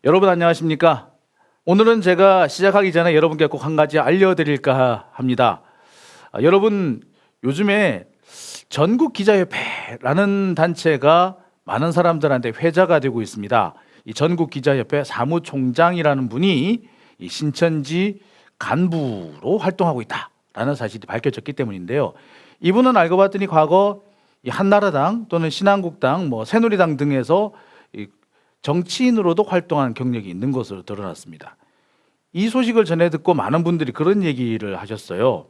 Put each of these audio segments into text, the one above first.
여러분 안녕하십니까? 오늘은 제가 시작하기 전에 여러분께 꼭 한 가지 알려드릴까 합니다. 여러분 요즘에 전국기자협회라는 단체가 많은 사람들한테 회자가 되고 있습니다. 이 전국기자협회 사무총장이라는 분이 이 신천지 간부로 활동하고 있다라는 사실이 밝혀졌기 때문인데요. 이분은 알고 봤더니 과거 이 한나라당 또는 신한국당, 새누리당 등에서 이 정치인으로도 활동한 경력이 있는 것으로 드러났습니다. 이 소식을 전해 듣고 많은 분들이 그런 얘기를 하셨어요.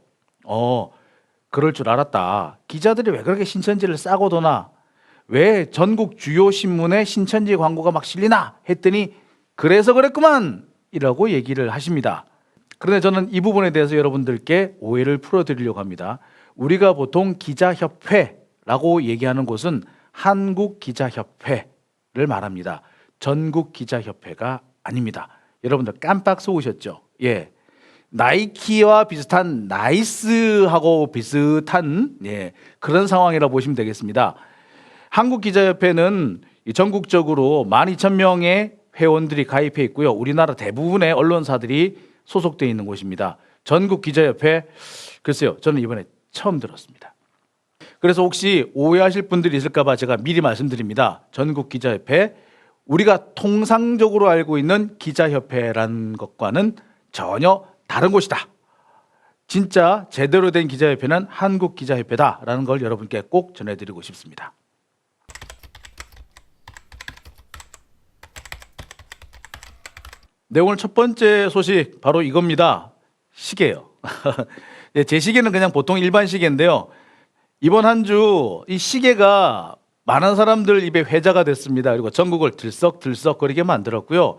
그럴 줄 알았다. 기자들이 왜 그렇게 신천지를 싸고 도나? 왜 전국 주요 신문에 신천지 광고가 막 실리나? 했더니 그래서 그랬구만! 이라고 얘기를 하십니다. 그런데 저는 이 부분에 대해서 여러분들께 오해를 풀어드리려고 합니다. 우리가 보통 기자협회라고 얘기하는 곳은 한국기자협회를 말합니다. 전국기자협회가 아닙니다. 여러분들 깜빡 속으셨죠? 예, 나이키와 비슷한 나이스하고 비슷한 그런 상황이라고 보시면 되겠습니다. 한국기자협회는 전국적으로 12,000명의 회원들이 가입해 있고요. 우리나라 대부분의 언론사들이 소속되어 있는 곳입니다. 전국기자협회, 글쎄요, 저는 이번에 처음 들었습니다. 그래서 혹시 오해하실 분들이 있을까 봐 제가 미리 말씀드립니다. 전국기자협회, 우리가 통상적으로 알고 있는 기자협회라는 것과는 전혀 다른 곳이다. 진짜 제대로 된 기자협회는 한국기자협회다라는 걸 여러분께 꼭 전해드리고 싶습니다. 네, 오늘 첫 번째 소식 바로 이겁니다. 시계요. 제 시계는 그냥 보통 일반 시계인데요. 이번 한 주 이 시계가 많은 사람들 입에 회자가 됐습니다. 그리고 전국을 들썩들썩거리게 만들었고요.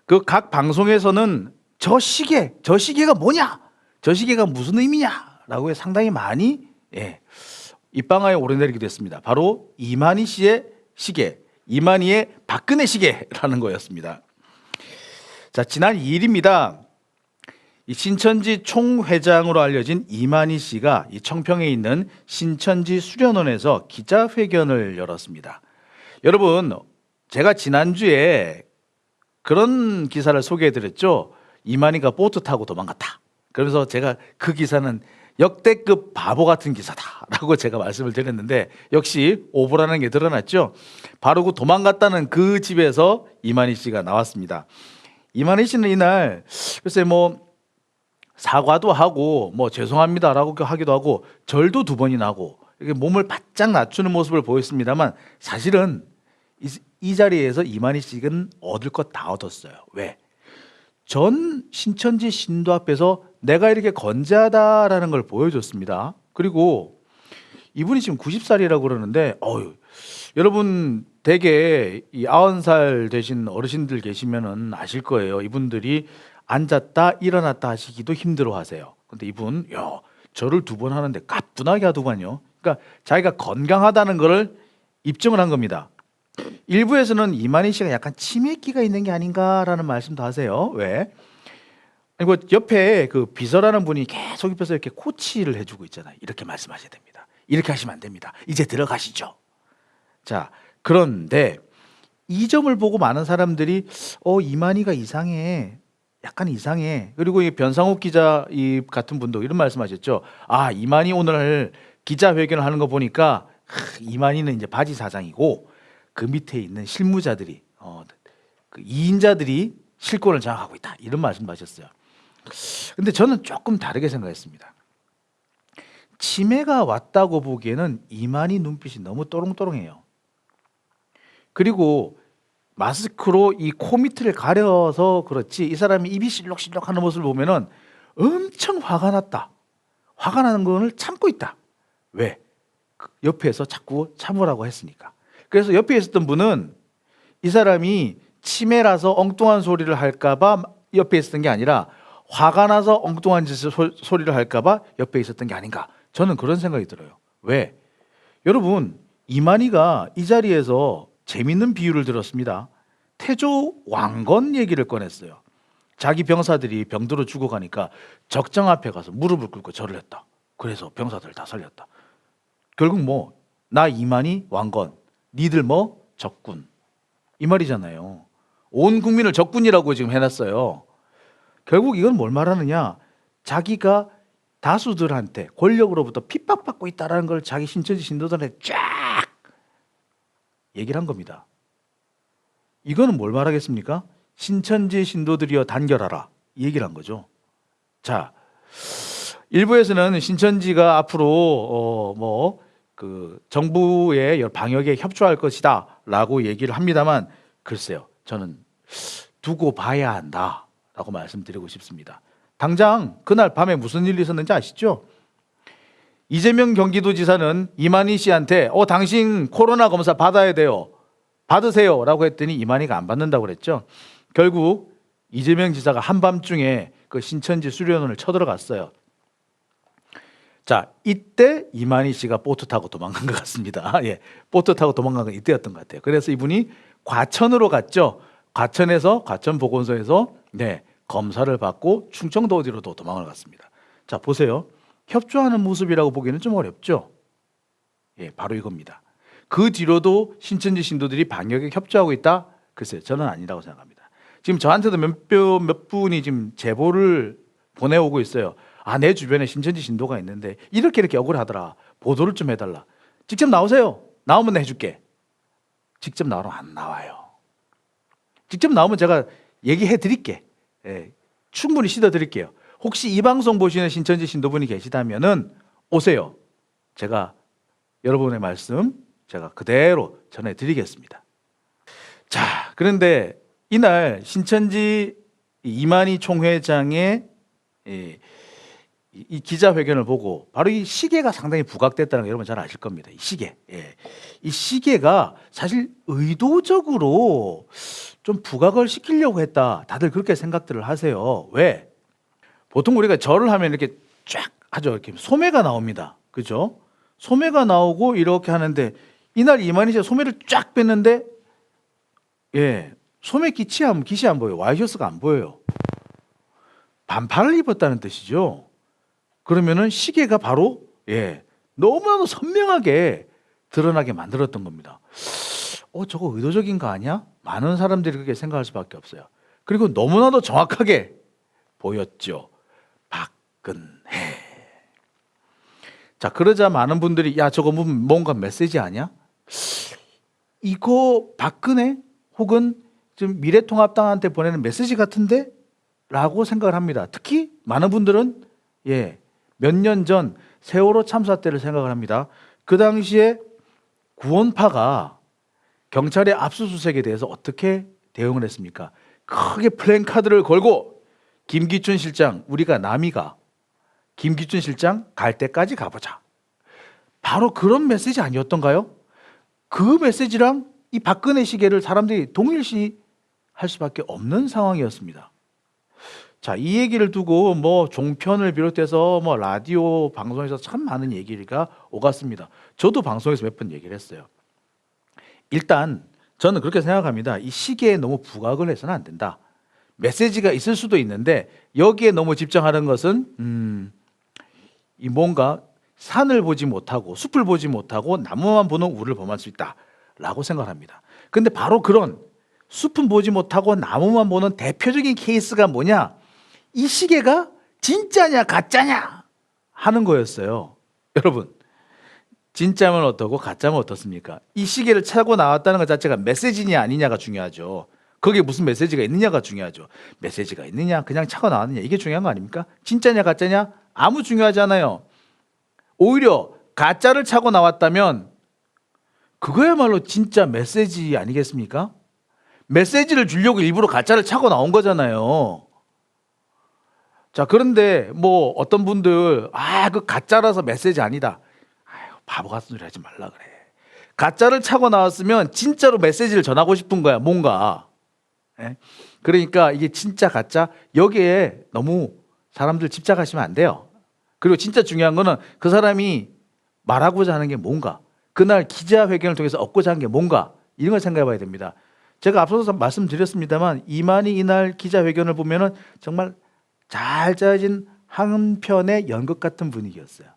그 각 방송에서는 저 시계가 뭐냐? 저 시계가 무슨 의미냐? 라고 상당히 많이 입방아에 오르내리게 됐습니다. 바로 이만희 씨의 시계, 이만희의 박근혜 시계라는 거였습니다. 자, 지난 2일입니다. 이 신천지 총회장으로 알려진 이만희 씨가 이 청평에 있는 신천지 수련원에서 기자회견을 열었습니다. 여러분, 제가 지난주에 그런 기사를 소개해드렸죠. 이만희가 보트 타고 도망갔다. 그래서 제가 그 기사는 역대급 바보 같은 기사다라고 제가 말씀을 드렸는데 역시 오보라는 게 드러났죠. 바로 그 도망갔다는 그 집에서 이만희 씨가 나왔습니다. 이만희 씨는 이날 글쎄 사과도 하고 죄송합니다라고 하기도 하고 절도 2번이나 하고 이렇게 몸을 바짝 낮추는 모습을 보였습니다만 사실은 이 자리에서 이만희 씨는 얻을 것 다 얻었어요. 왜? 전 신천지 신도 앞에서 내가 이렇게 건재하다라는 걸 보여줬습니다. 그리고 이분이 지금 90살이라고 그러는데 여러분 대개 이 90살 되신 어르신들 계시면은 아실 거예요. 이분들이 앉았다 일어났다 하시기도 힘들어 하세요. 근데 이분 절을 2번 하는데 가뿐하게 하더군요. 그러니까 자기가 건강하다는 것을 입증을 한 겁니다. 일부에서는 이만희 씨가 약간 치매기가 있는 게 아닌가라는 말씀도 하세요. 왜? 그리고 옆에 그 비서라는 분이 계속 옆에서 이렇게 코치를 해주고 있잖아요. 이렇게 말씀하셔야 됩니다. 이렇게 하시면 안 됩니다. 이제 들어가시죠. 자, 그런데 이 점을 보고 많은 사람들이 이만희가 이상해. 약간 이상해. 그리고 이 변상욱 기자 같은 분도 이런 말씀하셨죠. 이만희 오늘 기자회견을 하는 거 보니까 이만희는 이제 바지 사장이고 그 밑에 있는 실무자들이 그 2인자들이 실권을 장악하고 있다. 이런 말씀도 하셨어요. 근데 저는 조금 다르게 생각했습니다. 치매가 왔다고 보기에는 이만희 눈빛이 너무 또롱또롱해요. 그리고 마스크로 이 코 밑을 가려서 그렇지 이 사람이 입이 실룩실룩 하는 모습을 보면은 엄청 화가 났다. 화가 나는 거를 참고 있다. 왜? 옆에서 자꾸 참으라고 했으니까. 그래서 옆에 있었던 분은 이 사람이 치매라서 엉뚱한 소리를 할까봐 옆에 있었던 게 아니라 화가 나서 엉뚱한 소리를 할까봐 옆에 있었던 게 아닌가. 저는 그런 생각이 들어요. 왜? 여러분, 이만희가 이 자리에서 재밌는 비유를 들었습니다. 태조 왕건 얘기를 꺼냈어요. 자기 병사들이 병들어 죽어가니까 적장 앞에 가서 무릎을 꿇고 절을 했다. 그래서 병사들 다 살렸다. 결국 나 이만희 왕건, 니들 적군 이 말이잖아요. 온 국민을 적군이라고 지금 해놨어요. 결국 이건 뭘 말하느냐? 자기가 다수들한테 권력으로부터 핍박받고 있다는 걸 자기 신천지 신도들한테 쫙 얘기를 한 겁니다. 이거는 뭘 말하겠습니까? 신천지 신도들이여 단결하라 이 얘기를 한 거죠. 자, 일부에서는 신천지가 앞으로 그 정부의 방역에 협조할 것이다라고 얘기를 합니다만 글쎄요, 저는 두고 봐야 한다라고 말씀드리고 싶습니다. 당장 그날 밤에 무슨 일이 있었는지 아시죠? 이재명 경기도지사는 이만희 씨한테 당신 코로나 검사 받아야 돼요. 받으세요 라고 했더니 이만희가 안 받는다고 그랬죠. 결국 이재명 지사가 한밤중에 그 신천지 수련원을 쳐들어갔어요. 자, 이때 이만희 씨가 보트 타고 도망간 것 같습니다. 예, 보트 타고 도망간 건 이때였던 것 같아요. 그래서 이분이 과천으로 갔죠. 과천에서 과천보건소에서 검사를 받고 충청도 어디로도 도망을 갔습니다. 자, 보세요. 협조하는 모습이라고 보기는 좀 어렵죠. 예, 바로 이겁니다. 그 뒤로도 신천지 신도들이 방역에 협조하고 있다? 글쎄요, 저는 아니라고 생각합니다. 지금 저한테도 몇 분이 지금 제보를 보내오고 있어요. 내 주변에 신천지 신도가 있는데 이렇게 억울하더라. 보도를 좀 해달라. 직접 나오세요. 나오면 내가 해줄게. 직접 나오면 안 나와요. 직접 나오면 제가 얘기해 드릴게. 예, 충분히 씻어 드릴게요. 혹시 이 방송 보시는 신천지 신도분이 계시다면은 오세요. 제가 여러분의 말씀 제가 그대로 전해 드리겠습니다. 자, 그런데 이날 신천지 이만희 총회장의 이 기자회견을 보고 바로 이 시계가 상당히 부각됐다는 거 여러분 잘 아실 겁니다. 이 시계. 예. 이 시계가 사실 의도적으로 좀 부각을 시키려고 했다. 다들 그렇게 생각들을 하세요. 왜? 보통 우리가 절을 하면 이렇게 쫙 하죠. 이렇게 소매가 나옵니다. 그죠? 소매가 나오고 이렇게 하는데 이날 이만희 씨가 소매를 쫙 뺐는데 소매 깃이 안 보여요. 와이셔츠가 안 보여요. 반팔을 입었다는 뜻이죠. 그러면은 시계가 바로 너무나도 선명하게 드러나게 만들었던 겁니다. 저거 의도적인 거 아니야? 많은 사람들이 그렇게 생각할 수밖에 없어요. 그리고 너무나도 정확하게 보였죠. 박근혜. 자, 그러자 많은 분들이 저거 뭔가 메시지 아니야? 이거 박근혜 혹은 지금 미래통합당한테 보내는 메시지 같은데? 라고 생각을 합니다. 특히 많은 분들은 몇 년 전 세월호 참사 때를 생각을 합니다. 그 당시에 구원파가 경찰의 압수수색에 대해서 어떻게 대응을 했습니까? 크게 플랜카드를 걸고 김기춘 실장, 우리가 남이가 김기춘 실장 갈 때까지 가보자. 바로 그런 메시지 아니었던가요? 그 메시지랑 이 박근혜 시계를 사람들이 동일시 할 수밖에 없는 상황이었습니다. 자, 이 얘기를 두고 종편을 비롯해서 라디오 방송에서 참 많은 얘기가 오갔습니다. 저도 방송에서 몇 번 얘기를 했어요. 일단 저는 그렇게 생각합니다. 이 시계에 너무 부각을 해서는 안 된다. 메시지가 있을 수도 있는데 여기에 너무 집중하는 것은 이 뭔가 산을 보지 못하고 숲을 보지 못하고 나무만 보는 우를 범할 수 있다라고 생각합니다. 근데 바로 그런 숲은 보지 못하고 나무만 보는 대표적인 케이스가 뭐냐? 이 시계가 진짜냐 가짜냐 하는 거였어요. 여러분, 진짜면 어떠고 가짜면 어떻습니까? 이 시계를 차고 나왔다는 것 자체가 메시지냐 아니냐가 중요하죠. 거기에 무슨 메시지가 있느냐가 중요하죠. 메시지가 있느냐 그냥 차고 나왔느냐 이게 중요한 거 아닙니까? 진짜냐 가짜냐 아무 중요하지 않아요. 오히려 가짜를 차고 나왔다면 그거야말로 진짜 메시지 아니겠습니까? 메시지를 주려고 일부러 가짜를 차고 나온 거잖아요. 자, 그런데 어떤 분들 그 가짜라서 메시지 아니다. 바보 같은 소리 하지 말라 그래. 가짜를 차고 나왔으면 진짜로 메시지를 전하고 싶은 거야, 뭔가. 그러니까 이게 진짜 가짜 여기에 너무 사람들 집착하시면 안 돼요. 그리고 진짜 중요한 거는 그 사람이 말하고자 하는 게 뭔가, 그날 기자회견을 통해서 얻고자 하는 게 뭔가, 이런 걸 생각해 봐야 됩니다. 제가 앞서서 말씀드렸습니다만 이만희 이날 기자회견을 보면은 정말 잘 짜진 한 편의 연극 같은 분위기였어요.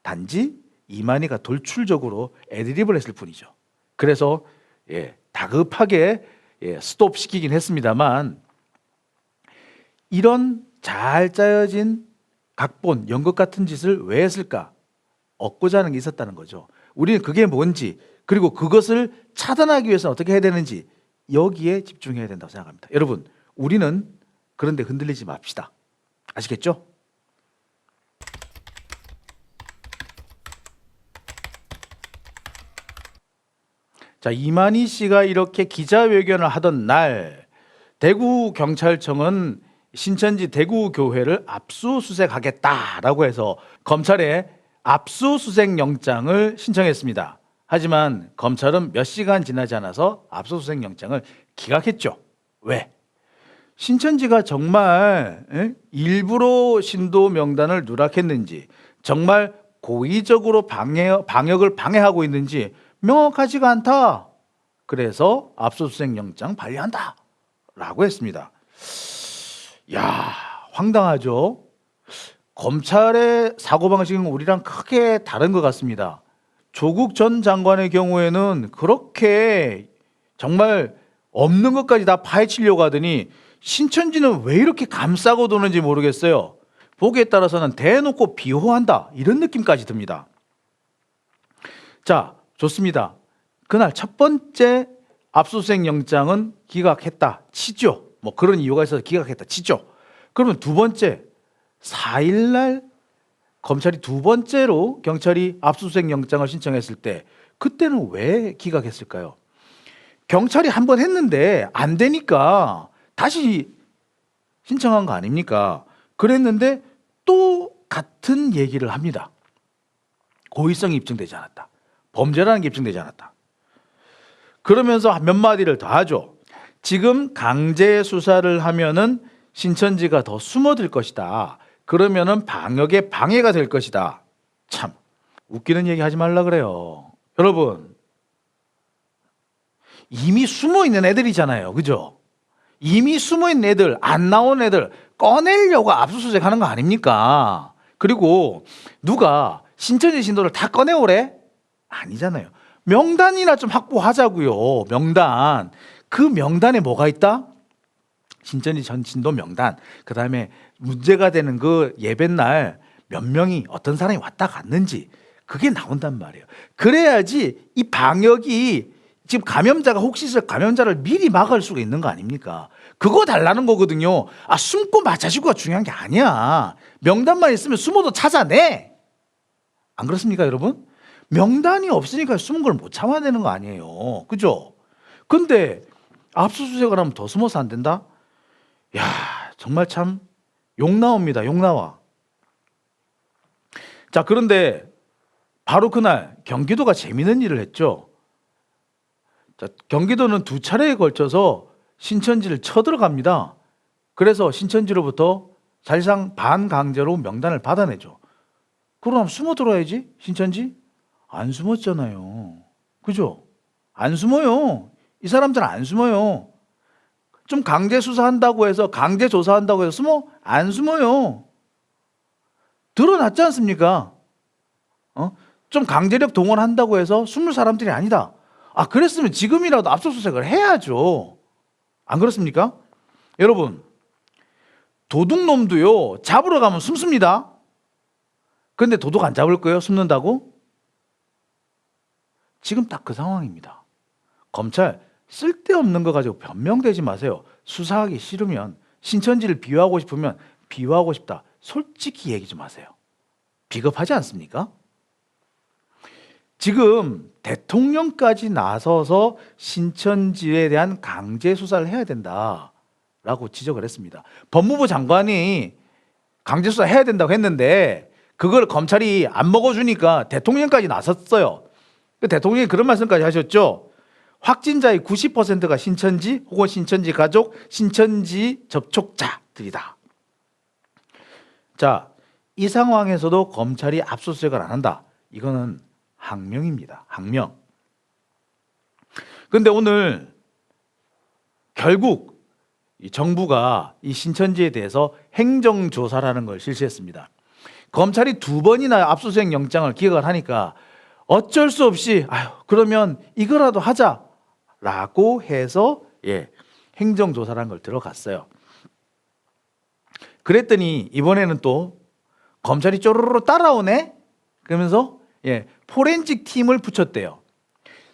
단지 이만희가 돌출적으로 애드립을 했을 뿐이죠. 그래서 다급하게 스톱 시키긴 했습니다만 이런 잘 짜여진 각본, 연극 같은 짓을 왜 했을까? 얻고자 하는 게 있었다는 거죠. 우리는 그게 뭔지, 그리고 그것을 차단하기 위해서는 어떻게 해야 되는지 여기에 집중해야 된다고 생각합니다. 여러분, 우리는 그런데 흔들리지 맙시다. 아시겠죠? 자, 이만희 씨가 이렇게 기자회견을 하던 날 대구경찰청은 신천지 대구교회를 압수수색하겠다라고 해서 검찰에 압수수색 영장을 신청했습니다. 하지만 검찰은 몇 시간 지나지 않아서 압수수색 영장을 기각했죠. 왜? 신천지가 정말 일부러 신도 명단을 누락했는지, 정말 고의적으로 방역을 방해하고 있는지 명확하지가 않다. 그래서 압수수색 영장 발의한다 라고 했습니다. 야, 황당하죠? 검찰의 사고방식은 우리랑 크게 다른 것 같습니다. 조국 전 장관의 경우에는 그렇게 정말 없는 것까지 다 파헤치려고 하더니 신천지는 왜 이렇게 감싸고 도는지 모르겠어요. 보기에 따라서는 대놓고 비호한다 이런 느낌까지 듭니다. 자, 좋습니다. 그날 첫 번째 압수수색 영장은 기각했다 치죠. 뭐 그런 이유가 있어서 기각했다 치죠. 그러면 두 번째 4일날 검찰이 두 번째로 경찰이 압수수색 영장을 신청했을 때 그때는 왜 기각했을까요? 경찰이 한 번 했는데 안 되니까 다시 신청한 거 아닙니까? 그랬는데 또 같은 얘기를 합니다. 고의성이 입증되지 않았다. 범죄라는 게 입증되지 않았다. 그러면서 몇 마디를 더 하죠. 지금 강제 수사를 하면은 신천지가 더 숨어들 것이다. 그러면은 방역에 방해가 될 것이다. 참 웃기는 얘기 하지 말라 그래요. 여러분, 이미 숨어 있는 애들이잖아요. 그죠? 이미 숨어 있는 애들, 안 나온 애들 꺼내려고 압수수색 하는 거 아닙니까? 그리고 누가 신천지 신도를 다 꺼내오래? 아니잖아요. 명단이나 좀 확보하자고요. 명단. 그 명단에 뭐가 있다? 신천지 전 신도 명단. 그 다음에 문제가 되는 그 예배날 몇 명이 어떤 사람이 왔다 갔는지 그게 나온단 말이에요. 그래야지 이 방역이 지금 감염자가 혹시 감염자를 미리 막을 수가 있는 거 아닙니까? 그거 달라는 거거든요. 아, 숨고 맞아주고가 중요한 게 아니야. 명단만 있으면 숨어도 찾아내. 안 그렇습니까, 여러분? 명단이 없으니까 숨은 걸 못 참아내는 거 아니에요. 그죠? 근데 압수수색을 하면 더 숨어서 안 된다? 야, 정말 참 욕 나옵니다. 욕 나와. 자, 그런데 바로 그날 경기도가 재미있는 일을 했죠. 자, 경기도는 두 차례에 걸쳐서 신천지를 쳐들어갑니다. 그래서 신천지로부터 사실상 반강제로 명단을 받아내죠. 그럼 숨어 들어야지, 신천지? 안 숨었잖아요. 그죠? 안 숨어요. 이 사람들은 안 숨어요. 좀 강제 수사한다고 해서, 강제 조사한다고 해서 숨어? 안 숨어요. 드러났지 않습니까? 좀 강제력 동원한다고 해서 숨을 사람들이 아니다. 아, 그랬으면 지금이라도 압수수색을 해야죠. 안 그렇습니까? 여러분, 도둑놈도요, 잡으러 가면 숨습니다. 그런데 도둑 안 잡을 거예요? 숨는다고? 지금 딱 그 상황입니다. 검찰 쓸데없는 거 가지고 변명되지 마세요. 수사하기 싫으면, 신천지를 비호하고 싶으면 비호하고 싶다. 솔직히 얘기 좀 하세요. 비겁하지 않습니까? 지금 대통령까지 나서서 신천지에 대한 강제 수사를 해야 된다라고 지적을 했습니다. 법무부 장관이 강제 수사 해야 된다고 했는데 그걸 검찰이 안 먹어주니까 대통령까지 나섰어요. 대통령이 그런 말씀까지 하셨죠. 확진자의 90%가 신천지 혹은 신천지 가족, 신천지 접촉자들이다. 자, 이 상황에서도 검찰이 압수수색을 안 한다. 이거는 항명입니다. 항명. 그런데 오늘 결국 이 정부가 이 신천지에 대해서 행정조사라는 걸 실시했습니다. 검찰이 두 번이나 압수수색 영장을 기각을 하니까 어쩔 수 없이 그러면 이거라도 하자라고 해서 행정조사라는 걸 들어갔어요. 그랬더니 이번에는 또 검찰이 쪼르르 따라오네? 그러면서 포렌식 팀을 붙였대요.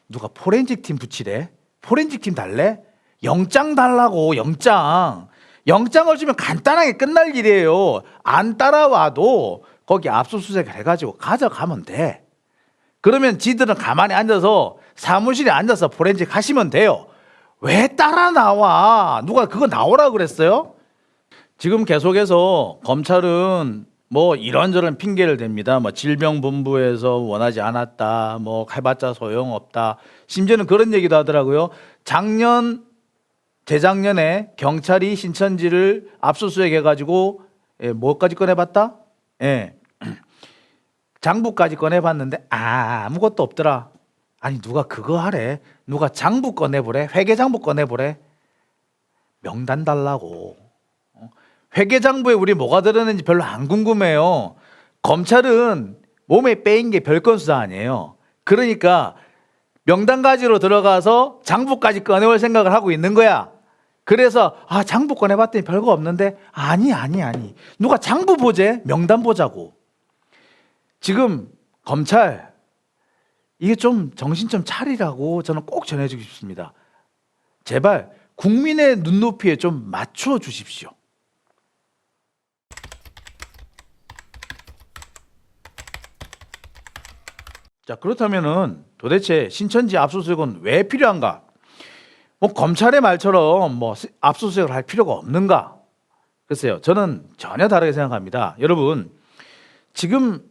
누가 포렌식 팀 붙이래? 포렌식 팀 달래? 영장 달라고, 영장. 영장을 주면 간단하게 끝날 일이에요. 안 따라와도 거기 압수수색을 해가지고 가져가면 돼. 그러면 지들은 가만히 앉아서 사무실에 앉아서 포렌식 하시면 돼요. 왜 따라 나와? 누가 그거 나오라 그랬어요? 지금 계속해서 검찰은 뭐 이런저런 핑계를 댑니다. 뭐 질병본부에서 원하지 않았다. 뭐 해봤자 소용없다. 심지어는 그런 얘기도 하더라고요. 재작년에 경찰이 신천지를 압수수색해가지고 뭐까지 꺼내봤다? 장부까지 꺼내봤는데 아무것도 없더라. 아니 누가 그거 하래? 누가 장부 꺼내보래? 회계장부 꺼내보래? 명단 달라고. 회계장부에 우리 뭐가 들었는지 별로 안 궁금해요. 검찰은 몸에 빼인 게 별건 수사 아니에요. 그러니까 명단 가지러 들어가서 장부까지 꺼내올 생각을 하고 있는 거야. 그래서 장부 꺼내봤더니 별거 없는데 아니 누가 장부 보재? 명단 보자고. 지금 검찰 이게 좀 정신 좀 차리라고 저는 꼭 전해주고 싶습니다. 제발 국민의 눈높이에 좀 맞춰 주십시오. 자, 그렇다면은 도대체 신천지 압수수색은 왜 필요한가? 뭐 검찰의 말처럼 뭐 압수수색을 할 필요가 없는가? 글쎄요, 저는 전혀 다르게 생각합니다. 여러분, 지금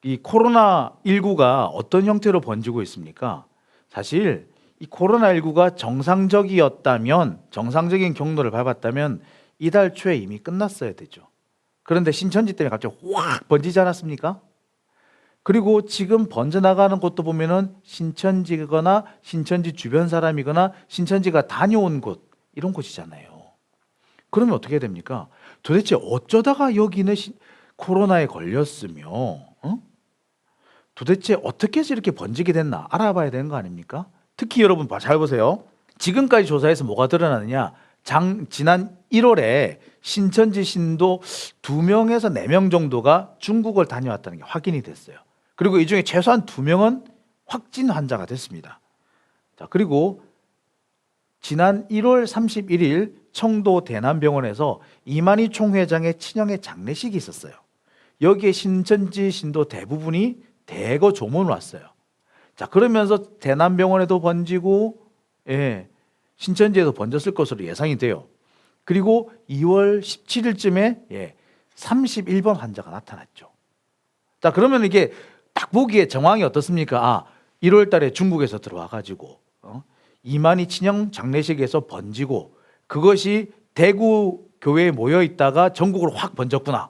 이 코로나19가 어떤 형태로 번지고 있습니까? 사실 이 코로나19가 정상적이었다면, 정상적인 경로를 밟았다면 이달 초에 이미 끝났어야 되죠. 그런데 신천지 때문에 갑자기 확 번지지 않았습니까? 그리고 지금 번져나가는 곳도 보면은 신천지거나 신천지 주변 사람이거나 신천지가 다녀온 곳, 이런 곳이잖아요. 그러면 어떻게 됩니까? 도대체 어쩌다가 여기는 코로나에 걸렸으며 도대체 어떻게 해서 이렇게 번지게 됐나 알아봐야 되는 거 아닙니까? 특히 여러분 잘 보세요. 지금까지 조사에서 뭐가 드러나느냐? 지난 1월에 신천지 신도 2명에서 4명 정도가 중국을 다녀왔다는 게 확인이 됐어요. 그리고 이 중에 최소한 2명은 확진 환자가 됐습니다. 자, 그리고 지난 1월 31일 청도 대남병원에서 이만희 총회장의 친형의 장례식이 있었어요. 여기에 신천지 신도 대부분이 대거 조문 왔어요. 자, 그러면서 대남병원에도 번지고 신천지에도 번졌을 것으로 예상이 돼요. 그리고 2월 17일쯤에 31번 환자가 나타났죠. 자, 그러면 이게 딱 보기에 정황이 어떻습니까? 1월 달에 중국에서 들어와가지고 이만희 친형 장례식에서 번지고 그것이 대구 교회에 모여 있다가 전국으로 확 번졌구나.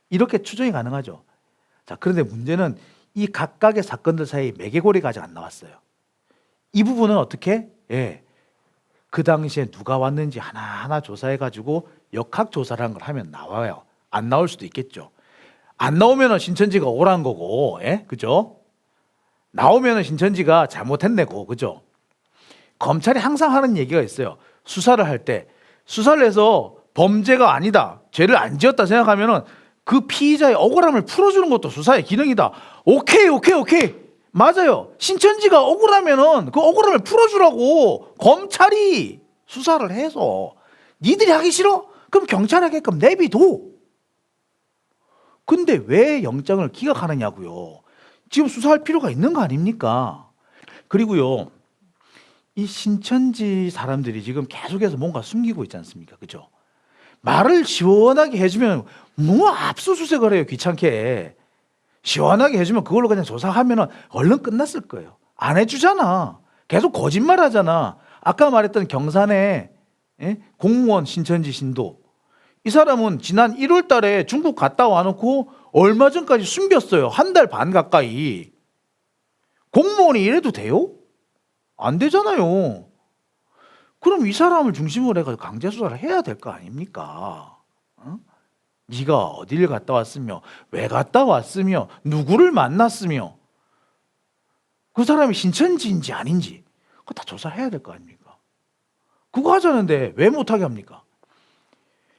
이렇게 추정이 가능하죠. 자, 그런데 문제는 이 각각의 사건들 사이에 매개고리가 아직 안 나왔어요. 이 부분은 어떻게? 그 당시에 누가 왔는지 하나하나 조사해가지고 역학조사라는 걸 하면 나와요. 안 나올 수도 있겠죠. 안 나오면 신천지가 억울한 거고, 그죠? 나오면 신천지가 잘못했네고, 그죠? 검찰이 항상 하는 얘기가 있어요. 수사를 할 때, 수사를 해서 범죄가 아니다, 죄를 안 지었다 생각하면 그 피의자의 억울함을 풀어주는 것도 수사의 기능이다. 오케이. 맞아요. 신천지가 억울하면 그 억울함을 풀어주라고 검찰이 수사를 해서 니들이 하기 싫어? 그럼 경찰이 하게끔 내비둬. 근데 왜 영장을 기각하느냐고요. 지금 수사할 필요가 있는 거 아닙니까? 그리고요, 이 신천지 사람들이 지금 계속해서 뭔가 숨기고 있지 않습니까? 그죠? 말을 시원하게 해주면 뭐 압수수색을 해요, 귀찮게. 시원하게 해주면 그걸로 그냥 조사하면 얼른 끝났을 거예요. 안 해주잖아. 계속 거짓말 하잖아. 아까 말했던 경산의 공무원 신천지 신도, 이 사람은 지난 1월 달에 중국 갔다 와놓고 얼마 전까지 숨겼어요. 1달 반 가까이. 공무원이 이래도 돼요? 안 되잖아요. 그럼 이 사람을 중심으로 해가지고 강제 수사를 해야 될 거 아닙니까? 네가 어디를 갔다 왔으며 왜 갔다 왔으며 누구를 만났으며 그 사람이 신천지인지 아닌지 그거 다 조사해야 될 거 아닙니까? 그거 하자는데 왜 못하게 합니까?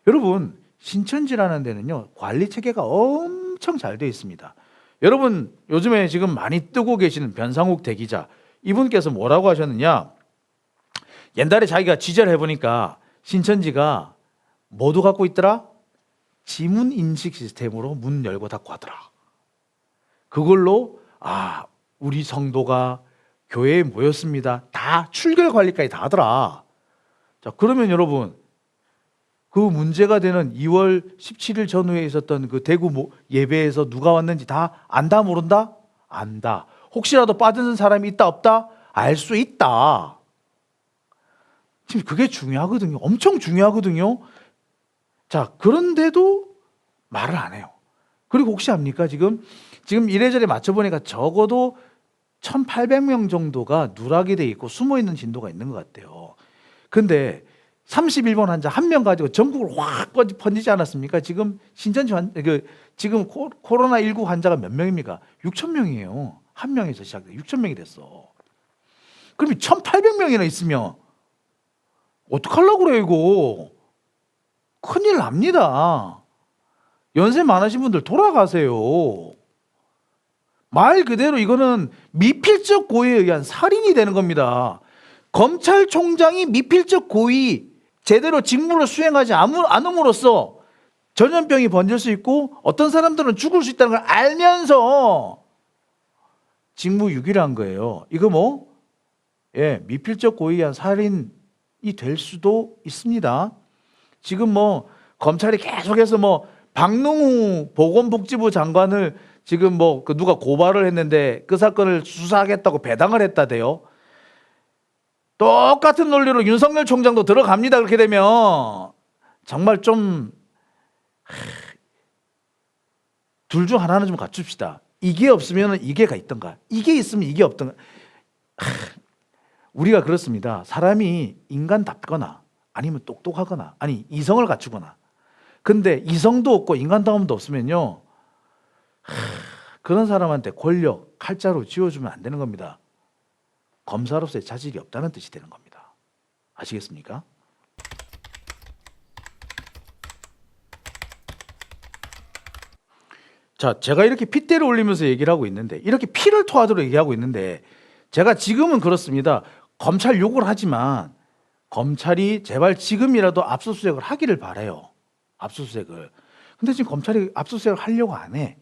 여러분, 신천지라는 데는요, 관리 체계가 엄청 잘 되어 있습니다. 여러분, 요즘에 지금 많이 뜨고 계시는 변상욱 대기자, 이분께서 뭐라고 하셨느냐? 옛날에 자기가 취재를 해보니까 신천지가 뭐도 갖고 있더라? 지문 인식 시스템으로 문 열고 닫고 하더라. 그걸로 우리 성도가 교회에 모였습니다. 다 출결 관리까지 다 하더라. 자, 그러면 여러분, 그 문제가 되는 2월 17일 전후에 있었던 그 대구 예배에서 누가 왔는지 다 안다 모른다? 안다. 혹시라도 빠진 사람이 있다 없다? 알 수 있다. 지금 그게 중요하거든요. 엄청 중요하거든요. 자, 그런데도 말을 안 해요. 그리고 혹시 압니까? 지금 이래저래 맞춰보니까 적어도 1,800명 정도가 누락이 돼 있고 숨어있는 진도가 있는 것 같아요. 근데 31번 환자 한 명 가지고 전국으로 확 번지지 않았습니까? 지금 신천지 지금 코로나19 환자가 몇 명입니까? 6,000명이에요. 한 명에서 시작돼 6,000명이 됐어. 그럼 1,800명이나 있으면 어떡하려고 그래 이거. 큰일 납니다. 연세 많으신 분들 돌아가세요. 말 그대로 이거는 미필적 고의에 의한 살인이 되는 겁니다. 검찰총장이 미필적 고의 제대로 직무를 수행하지 않음으로써 전염병이 번질 수 있고 어떤 사람들은 죽을 수 있다는 걸 알면서 직무유기를 한 거예요. 이거 미필적 고의에 의한 살인이 될 수도 있습니다. 지금 검찰이 계속해서 박능후 보건복지부 장관을 지금 누가 고발을 했는데 그 사건을 수사하겠다고 배당을 했다대요. 똑같은 논리로 윤석열 총장도 들어갑니다. 그렇게 되면 정말 좀 둘 중 하나는 좀 갖춥시다. 이게 없으면 이게가 있던가, 이게 있으면 이게 없던가. 우리가 그렇습니다. 사람이 인간답거나 아니면 똑똑하거나 아니 이성을 갖추거나, 근데 이성도 없고 인간다움도 없으면요, 그런 사람한테 권력 칼자루 쥐어주면 안 되는 겁니다. 검사로서의 자질이 없다는 뜻이 되는 겁니다. 아시겠습니까? 자, 제가 이렇게 핏대를 올리면서 얘기를 하고 있는데, 이렇게 피를 토하도록 얘기하고 있는데, 제가 지금은 그렇습니다. 검찰 욕을 하지만 검찰이 제발 지금이라도 압수수색을 하기를 바라요. 압수수색을. 근데 지금 검찰이 압수수색을 하려고 안 해.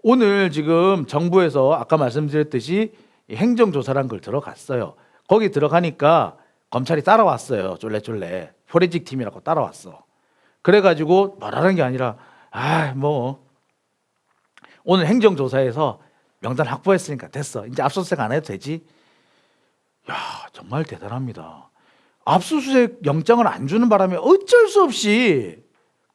오늘 지금 정부에서 아까 말씀드렸듯이 행정조사란 걸 들어갔어요. 거기 들어가니까 검찰이 따라왔어요. 쫄래쫄래. 포렌식 팀이라고 따라왔어. 그래가지고 말하는 게 아니라 오늘 행정조사에서 명단 확보했으니까 됐어. 이제 압수수색 안 해도 되지. 야, 정말 대단합니다. 압수수색 영장을 안 주는 바람에 어쩔 수 없이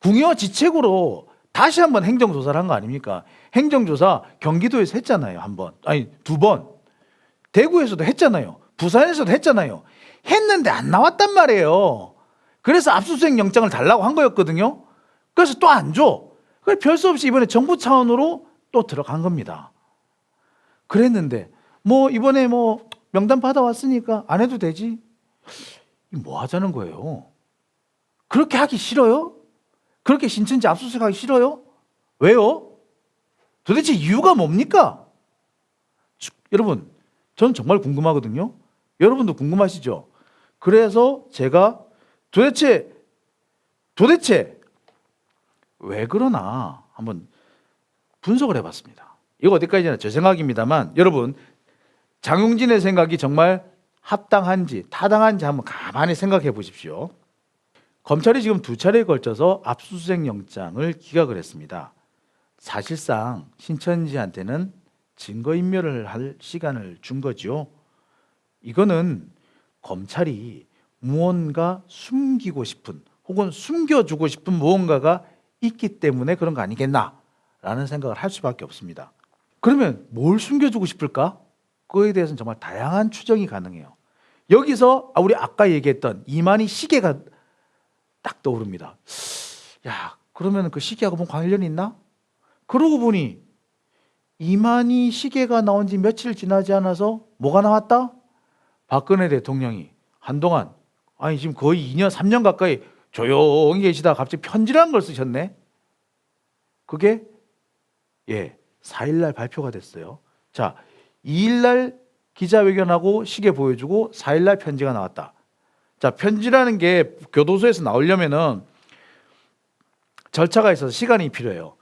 궁여지책으로 다시 한번 행정조사를 한 거 아닙니까? 행정조사 경기도에서 했잖아요. 한 번. 아니, 2번. 대구에서도 했잖아요. 부산에서도 했잖아요. 했는데 안 나왔단 말이에요. 그래서 압수수색 영장을 달라고 한 거였거든요. 그래서 또 안 줘. 그래서 별 수 없이 이번에 정부 차원으로 또 들어간 겁니다. 그랬는데 이번에 명단 받아왔으니까 안 해도 되지. 뭐 하자는 거예요? 그렇게 하기 싫어요? 그렇게 신천지 압수수색 하기 싫어요? 왜요? 도대체 이유가 뭡니까? 여러분, 저는 정말 궁금하거든요. 여러분도 궁금하시죠? 그래서 제가 도대체 왜 그러나 한번 분석을 해봤습니다. 이거 어디까지나 제 생각입니다만, 여러분, 장용진의 생각이 정말 합당한지 타당한지 한번 가만히 생각해 보십시오. 검찰이 지금 2차례에 걸쳐서 압수수색 영장을 기각을 했습니다. 사실상 신천지한테는 증거인멸을 할 시간을 준 거죠. 이거는 검찰이 무언가 숨기고 싶은 혹은 숨겨주고 싶은 무언가가 있기 때문에 그런 거 아니겠나라는 생각을 할 수밖에 없습니다. 그러면 뭘 숨겨주고 싶을까? 그거에 대해서는 정말 다양한 추정이 가능해요. 여기서 우리 아까 얘기했던 이만희 시계가 딱 떠오릅니다. 야, 그러면 그 시계하고 뭔 관련이 있나? 그러고 보니 이만희 시계가 나온 지 며칠 지나지 않아서 뭐가 나왔다? 박근혜 대통령이 한동안 아니 지금 거의 2년, 3년 가까이 조용히 계시다가 갑자기 편지라는 걸 쓰셨네. 그게 4일 날 발표가 됐어요. 자, 2일 날 기자회견하고 시계 보여주고 4일 날 편지가 나왔다. 자, 편지라는 게 교도소에서 나오려면은 절차가 있어서 시간이 필요해요.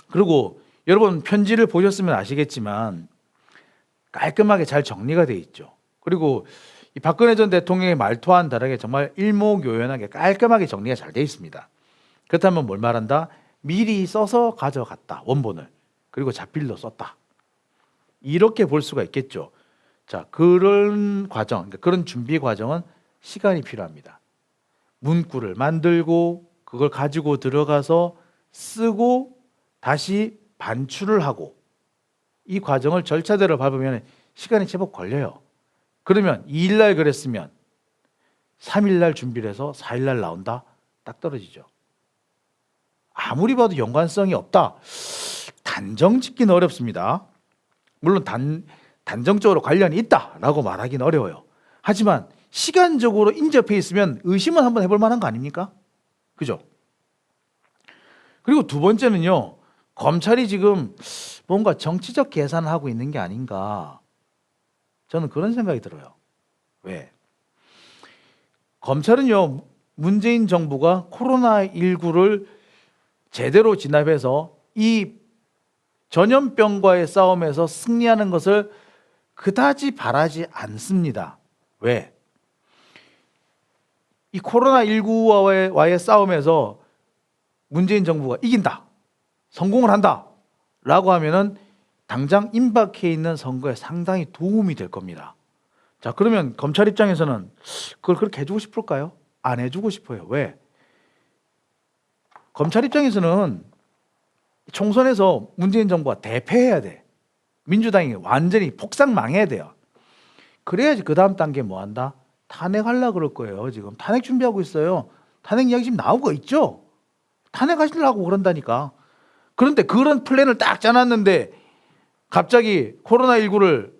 그리고 여러분 편지를 보셨으면 아시겠지만 깔끔하게 잘 정리가 돼 있죠. 그리고 이 박근혜 전 대통령의 말투와는 다르게 정말 일목요연하게 깔끔하게 정리가 잘 돼 있습니다. 그렇다면 뭘 말한다? 미리 써서 가져갔다, 원본을. 그리고 자필로 썼다. 이렇게 볼 수가 있겠죠. 자, 그런 과정, 그러니까 그런 준비 과정은 시간이 필요합니다. 문구를 만들고 그걸 가지고 들어가서 쓰고 다시 반출을 하고 이 과정을 절차대로 밟으면 시간이 제법 걸려요. 그러면 2일 날 그랬으면 3일 날 준비를 해서 4일 날 나온다? 딱 떨어지죠. 아무리 봐도 연관성이 없다. 단정 짓기는 어렵습니다. 물론 단정적으로 관련이 있다라고 말하기는 어려워요. 하지만 시간적으로 인접해 있으면 의심은 한번 해볼 만한 거 아닙니까? 그죠? 그리고 두 번째는요. 검찰이 지금 뭔가 정치적 계산을 하고 있는 게 아닌가. 저는 그런 생각이 들어요. 왜? 검찰은요. 문재인 정부가 코로나19를 제대로 진압해서 이 전염병과의 싸움에서 승리하는 것을 그다지 바라지 않습니다. 왜? 이 코로나19와의 싸움에서 문재인 정부가 이긴다, 성공을 한다 라고 하면은 당장 임박해 있는 선거에 상당히 도움이 될 겁니다. 자, 그러면 검찰 입장에서는 그걸 그렇게 해주고 싶을까요? 안 해주고 싶어요. 왜? 검찰 입장에서는 총선에서 문재인 정부가 대패해야 돼. 민주당이 완전히 폭삭 망해야 돼요. 그래야지 그 다음 단계 뭐 한다? 탄핵하려고 그럴 거예요. 지금 탄핵 준비하고 있어요. 탄핵 이야기 지금 나오고 있죠. 탄핵하시려고 그런다니까. 그런데 그런 플랜을 딱 짜놨는데 갑자기 코로나19를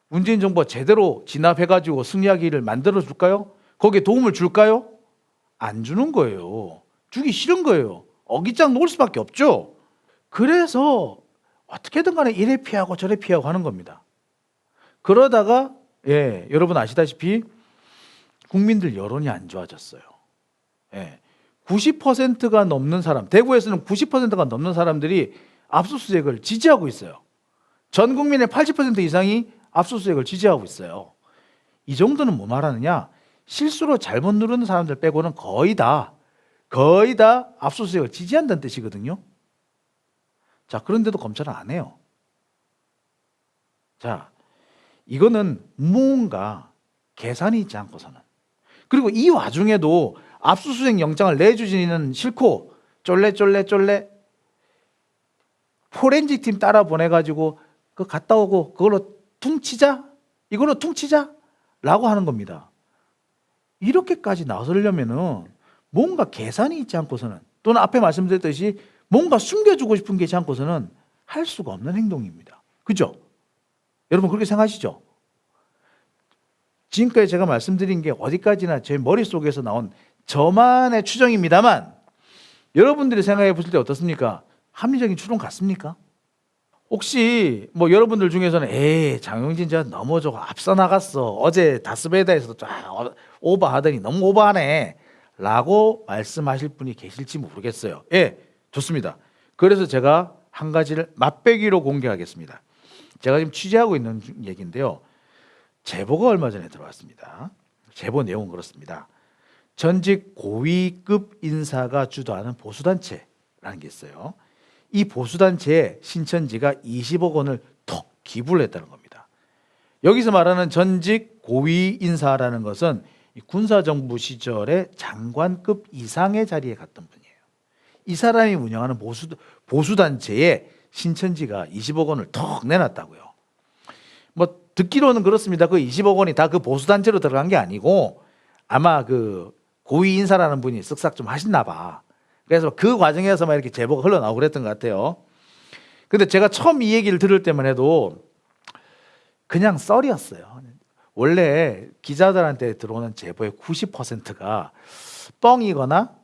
문재인 정부가 제대로 진압해가지고 승리하기를 만들어줄까요? 거기에 도움을 줄까요? 안 주는 거예요. 주기 싫은 거예요. 어깃장 놓을 수밖에 없죠. 그래서 어떻게든 간에 이래 피하고 저래 피하고 하는 겁니다. 그러다가 여러분 아시다시피 국민들 여론이 안 좋아졌어요. 90%가 넘는 사람, 대구에서는 90%가 넘는 사람들이 압수수색을 지지하고 있어요. 전 국민의 80% 이상이 압수수색을 지지하고 있어요. 이 정도는 뭐 말하느냐? 실수로 잘못 누르는 사람들 빼고는 거의 다 압수수색을 지지한다는 뜻이거든요. 자, 그런데도 검찰은 안 해요. 자, 이거는 뭔가 계산이 있지 않고서는. 그리고 이 와중에도 압수수색 영장을 내주지는 싫고 쫄래 포렌식 팀 따라 보내가지고 그거 갔다 오고 그걸로 이걸로 퉁치자 라고 하는 겁니다. 이렇게까지 나서려면은 뭔가 계산이 있지 않고서는, 또는 앞에 말씀드렸듯이 뭔가 숨겨주고 싶은 게 있지 않고서는 할 수가 없는 행동입니다. 그죠? 여러분 그렇게 생각하시죠? 지금까지 제가 말씀드린 게 어디까지나 제 머릿속에서 나온 저만의 추정입니다만 여러분들이 생각해 보실 때 어떻습니까? 합리적인 추론 같습니까? 혹시 뭐 여러분들 중에서는 장영진 저 너무 저거 앞서 나갔어. 어제 다스베이다에서도 쫙 오버하더니 너무 오버하네 라고 말씀하실 분이 계실지 모르겠어요. 좋습니다. 그래서 제가 한 가지를 맛배기로 공개하겠습니다. 제가 지금 취재하고 있는 얘기인데요. 제보가 얼마 전에 들어왔습니다. 제보 내용은 그렇습니다. 전직 고위급 인사가 주도하는 보수단체라는 게 있어요. 이 보수단체에 신천지가 20억 원을 톡 기부를 했다는 겁니다. 여기서 말하는 전직 고위 인사라는 것은 군사정부 시절에 장관급 이상의 자리에 갔던 분이에요. 이 사람이 운영하는 보수단체에 신천지가 20억 원을 톡 내놨다고요. 뭐 듣기로는 그렇습니다. 그 20억 원이 다 그 보수단체로 들어간 게 아니고 아마 그 고위 인사라는 분이 쓱싹 좀 하셨나 봐. 그래서 그 과정에서 막 이렇게 제보가 흘러나오고 그랬던 것 같아요. 근데 제가 처음 이 얘기를 들을 때만 해도 그냥 썰이었어요. 원래 기자들한테 들어오는 제보의 90%가 뻥이거나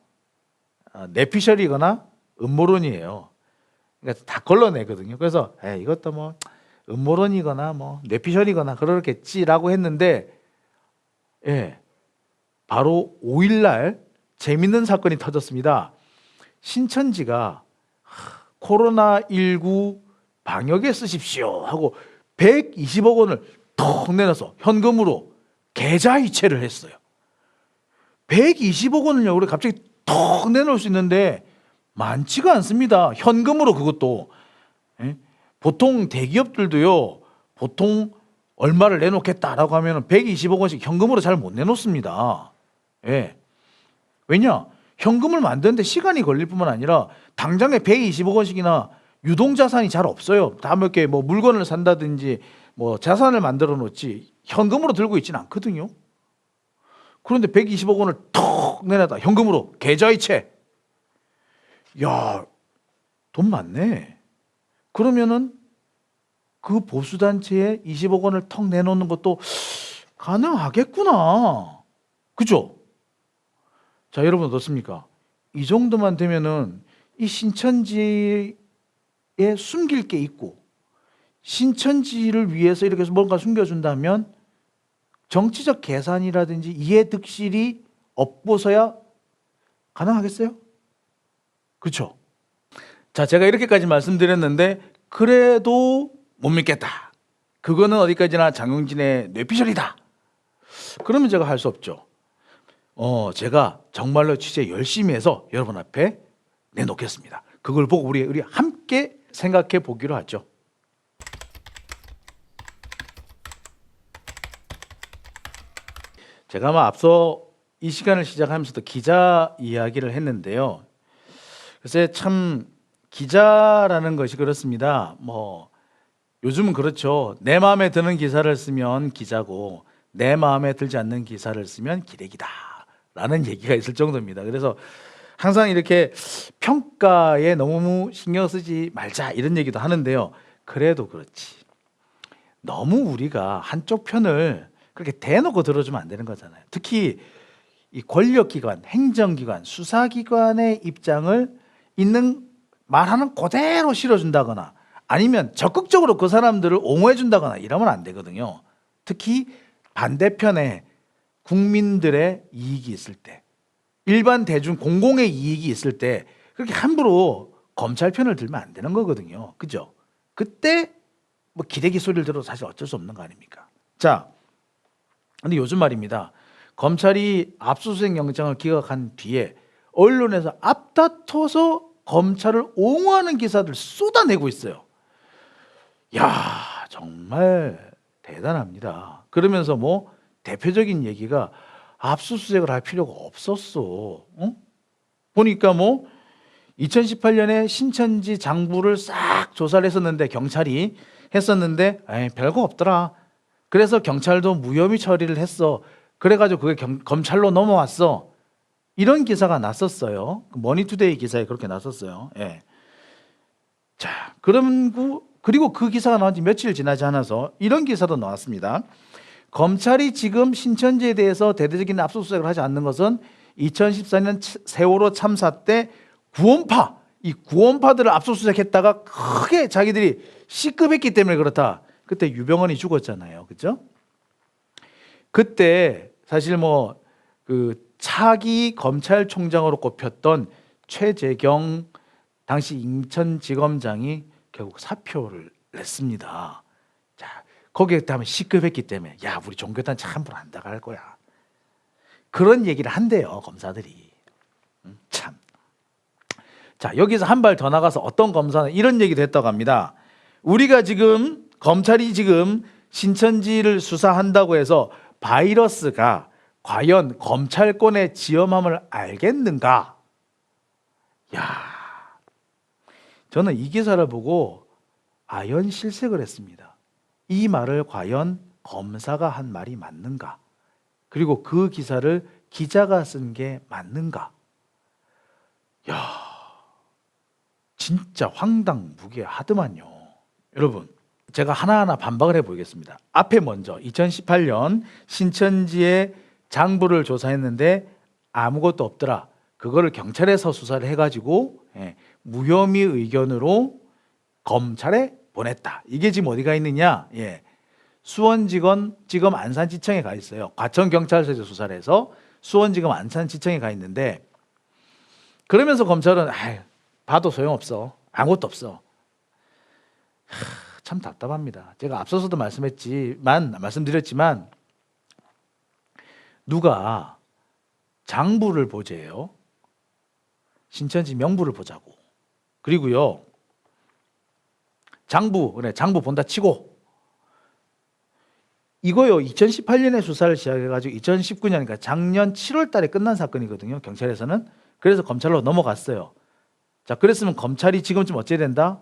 내피셜이거나 음모론이에요. 그러니까 다 걸러내거든요. 그래서 이것도 뭐 음모론이거나 뭐 뇌피셜이거나 그렇겠지라고 했는데, 바로 5일날 재밌는 사건이 터졌습니다. 신천지가 코로나19 방역에 쓰십시오 하고 120억 원을 턱 내놔서 현금으로 계좌이체를 했어요. 120억 원을요, 우리 갑자기 턱 내놓을 수 있는데 많지가 않습니다. 현금으로, 그것도. 보통 대기업들도요, 보통 얼마를 내놓겠다라고 하면 120억 원씩 현금으로 잘 못 내놓습니다. 왜냐? 현금을 만드는데 시간이 걸릴 뿐만 아니라 당장에 120억 원씩이나 유동자산이 잘 없어요. 다 몇 개 뭐 물건을 산다든지 뭐 자산을 만들어 놓지 현금으로 들고 있지는 않거든요. 그런데 120억 원을 턱 내놨다. 현금으로 계좌이체. 야, 돈 많네. 그러면은 그 보수단체에 20억 원을 턱 내놓는 것도 가능하겠구나. 그죠? 자, 여러분 어떻습니까? 이 정도만 되면은 이 신천지에 숨길 게 있고, 신천지를 위해서 이렇게 해서 뭔가 숨겨준다면 정치적 계산이라든지 이해득실이 없고서야 가능하겠어요? 그렇죠? 자, 제가 이렇게까지 말씀드렸는데 그래도 못 믿겠다. 그거는 어디까지나 장용진의 뇌피셜이다. 그러면 제가 할 수 없죠. 제가 정말로 취재 열심히 해서 여러분 앞에 내놓겠습니다. 그걸 보고 우리 함께 생각해 보기로 하죠. 제가 앞서 이 시간을 시작하면서도 기자 이야기를 했는데요. 글쎄 참 기자라는 것이 그렇습니다. 뭐 요즘은 그렇죠. 내 마음에 드는 기사를 쓰면 기자고 내 마음에 들지 않는 기사를 쓰면 기레기다 라는 얘기가 있을 정도입니다. 그래서 항상 이렇게 평가에 너무 신경 쓰지 말자 이런 얘기도 하는데요. 그래도 그렇지, 너무 우리가 한쪽 편을 그렇게 대놓고 들어주면 안 되는 거잖아요. 특히 이 권력기관, 행정기관, 수사기관의 입장을 있는 말하는 그대로 실어준다거나 아니면 적극적으로 그 사람들을 옹호해준다거나 이러면 안 되거든요. 특히 반대편에 국민들의 이익이 있을 때, 일반 대중 공공의 이익이 있을 때 그렇게 함부로 검찰 편을 들면 안 되는 거거든요. 그죠? 그때 뭐 기대기 소리를 들어도 사실 어쩔 수 없는 거 아닙니까? 자, 근데 요즘 말입니다. 검찰이 압수수색 영장을 기각한 뒤에 언론에서 앞다퉈서 검찰을 옹호하는 기사들 쏟아내고 있어요. 야, 정말 대단합니다. 그러면서 뭐 대표적인 얘기가 압수수색을 할 필요가 없었어. 보니까 뭐 2018년에 신천지 장부를 싹 조사를 했었는데, 경찰이 했었는데 별거 없더라. 그래서 경찰도 무혐의 처리를 했어. 그래가지고 그게 검찰로 넘어왔어. 이런 기사가 났었어요. 머니투데이 기사에 그렇게 났었어요. 자, 그리고 그 기사가 나온 지 며칠 지나지 않아서 이런 기사도 나왔습니다. 검찰이 지금 신천지에 대해서 대대적인 압수수색을 하지 않는 것은 2014년 세월호 참사 때 이 구원파들을 압수수색했다가 크게 자기들이 C급했기 때문에 그렇다. 그때 유병헌이 죽었잖아요. 그죠? 그때 사실 뭐 그 차기 검찰총장으로 꼽혔던 최재경 당시 인천지검장이 결국 사표를 냈습니다. 자, 거기에 따르면 C급했기 때문에 야, 우리 종교단 참 불 안 나갈 거야. 그런 얘기를 한대요, 검사들이. 참. 자, 여기서 한 발 더 나가서 어떤 검사는 이런 얘기도 했다고 합니다. 우리가 지금 검찰이 지금 신천지를 수사한다고 해서 바이러스가 과연 검찰권의 지엄함을 알겠는가? 야, 저는 이 기사를 보고 아연실색을 했습니다. 이 말을 과연 검사가 한 말이 맞는가? 그리고 그 기사를 기자가 쓴 게 맞는가? 야, 진짜 황당무계하더만요. 여러분, 제가 하나하나 반박을 해보겠습니다. 앞에 먼저 2018년 신천지의 장부를 조사했는데 아무것도 없더라. 그거를 경찰에서 수사를 해가지고 무혐의 의견으로 검찰에 보냈다. 이게 지금 어디가 있느냐? 수원지검 안산지청에 가 있어요. 과천경찰서에서 수사를 해서 수원지검 안산지청에 가 있는데, 그러면서 검찰은 봐도 소용없어. 아무것도 없어. 참 답답합니다. 제가 앞서서도 말씀드렸지만 누가 장부를 보재요. 신천지 명부를 보자고. 그리고요, 장부 본다 치고, 이거요 2018년에 수사를 시작해가지고 2019년, 그러니까 작년 7월 달에 끝난 사건이거든요. 경찰에서는. 그래서 검찰로 넘어갔어요. 자, 그랬으면 검찰이 지금쯤 어찌해야 된다?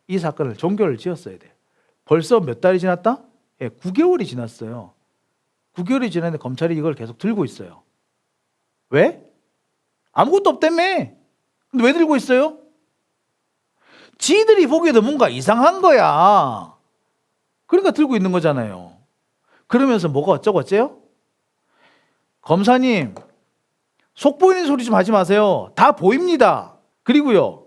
이 사건을 종결을 지었어야 돼. 벌써 몇 달이 지났다? 9개월이 지났어요. 9개월이 지났는데 검찰이 이걸 계속 들고 있어요. 왜? 아무것도 없다며. 근데 왜 들고 있어요? 지들이 보기에도 뭔가 이상한 거야. 그러니까 들고 있는 거잖아요. 그러면서 뭐가 어쩌고 어째요? 검사님, 속 보이는 소리 좀 하지 마세요. 다 보입니다. 그리고요,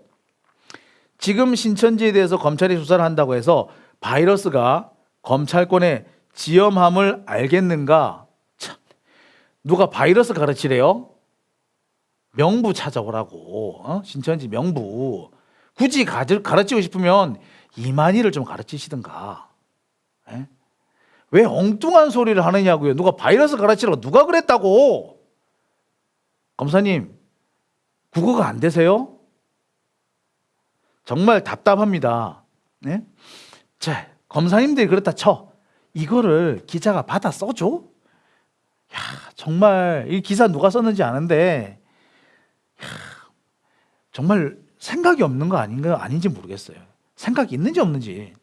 지금 신천지에 대해서 검찰이 수사를 한다고 해서 바이러스가 검찰권의 지엄함을 알겠는가? 참, 누가 바이러스 가르치래요? 명부 찾아오라고. 신천지 명부. 굳이 가르치고 싶으면 이만희를 좀 가르치시든가. 왜 엉뚱한 소리를 하느냐고요. 누가 바이러스 가르치라고 누가 그랬다고. 검사님, 국어가 안 되세요? 정말 답답합니다. 자, 검사님들이 그렇다 쳐. 이거를 기자가 받아 써줘? 야, 정말 이 기사 누가 썼는지 아는데 정말 생각이 없는 거 아닌지 모르겠어요. 생각이 있는지 없는지.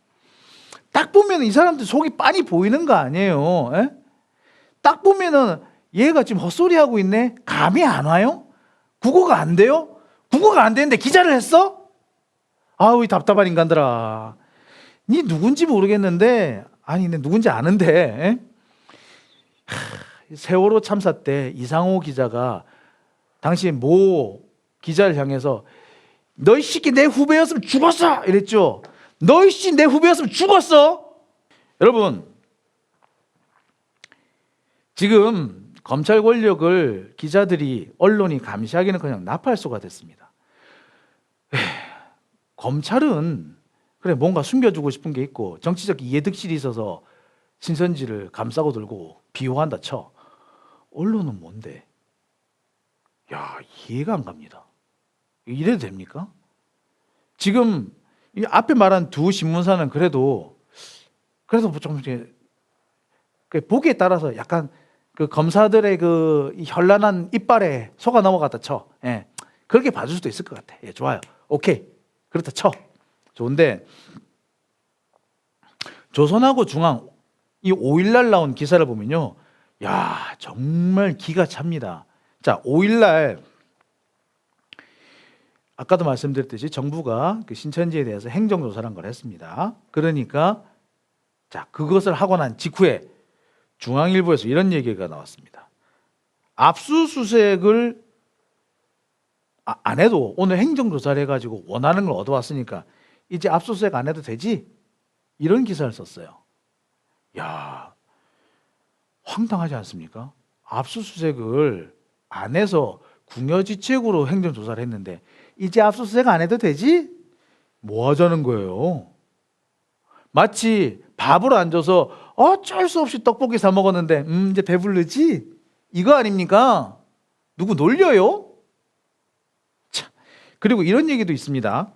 딱 보면 이 사람들 속이 빤히 보이는 거 아니에요. 딱 보면은 얘가 지금 헛소리하고 있네. 감이 안 와요? 국어가 안 돼요? 국어가 안 되는데 기자를 했어? 아우, 이 답답한 인간들아. 니 누군지 모르겠는데, 아니 내 누군지 아는데, 세월호 참사 때 이상호 기자가 당시 모 기자를 향해서 너이 새끼 내 후배였으면 죽었어 이랬죠. 너이 씨 내 후배였으면 죽었어. 여러분, 지금 검찰 권력을 기자들이, 언론이 감시하기는 나팔수가 됐습니다. 검찰은 그래 뭔가 숨겨주고 싶은 게 있고 정치적 이해득실이 있어서 신천지를 감싸고 들고 비호한다 쳐. 언론은 뭔데? 야, 이해가 안 갑니다. 이래도 됩니까? 지금 이 앞에 말한 두 신문사는 그래도 좀 이렇게 보기에 따라서 약간 그 검사들의 그 현란한 이빨에 속아 넘어갔다 쳐. 그렇게 봐줄 수도 있을 것 같아. 좋아요. 오케이. 그렇다 쳐. 좋은데 조선하고 중앙 이 5일날 나온 기사를 보면요, 야, 정말 기가 찹니다. 자, 5일날 아까도 말씀드렸듯이 정부가 그 신천지에 대해서 행정조사란 걸 했습니다. 그러니까 자, 그것을 하고 난 직후에 중앙일보에서 이런 얘기가 나왔습니다. 압수수색을 안 해도 오늘 행정조사를 해가지고 원하는 걸 얻어왔으니까 이제 압수수색 안 해도 되지? 이런 기사를 썼어요. 야, 황당하지 않습니까? 압수수색을 안 해서 궁여지책으로 행정조사를 했는데 이제 압수수색 안 해도 되지? 뭐 하자는 거예요? 마치 밥을 안 줘서 어쩔 수 없이 떡볶이 사 먹었는데 이제 배부르지? 이거 아닙니까? 누구 놀려요? 참. 그리고 이런 얘기도 있습니다.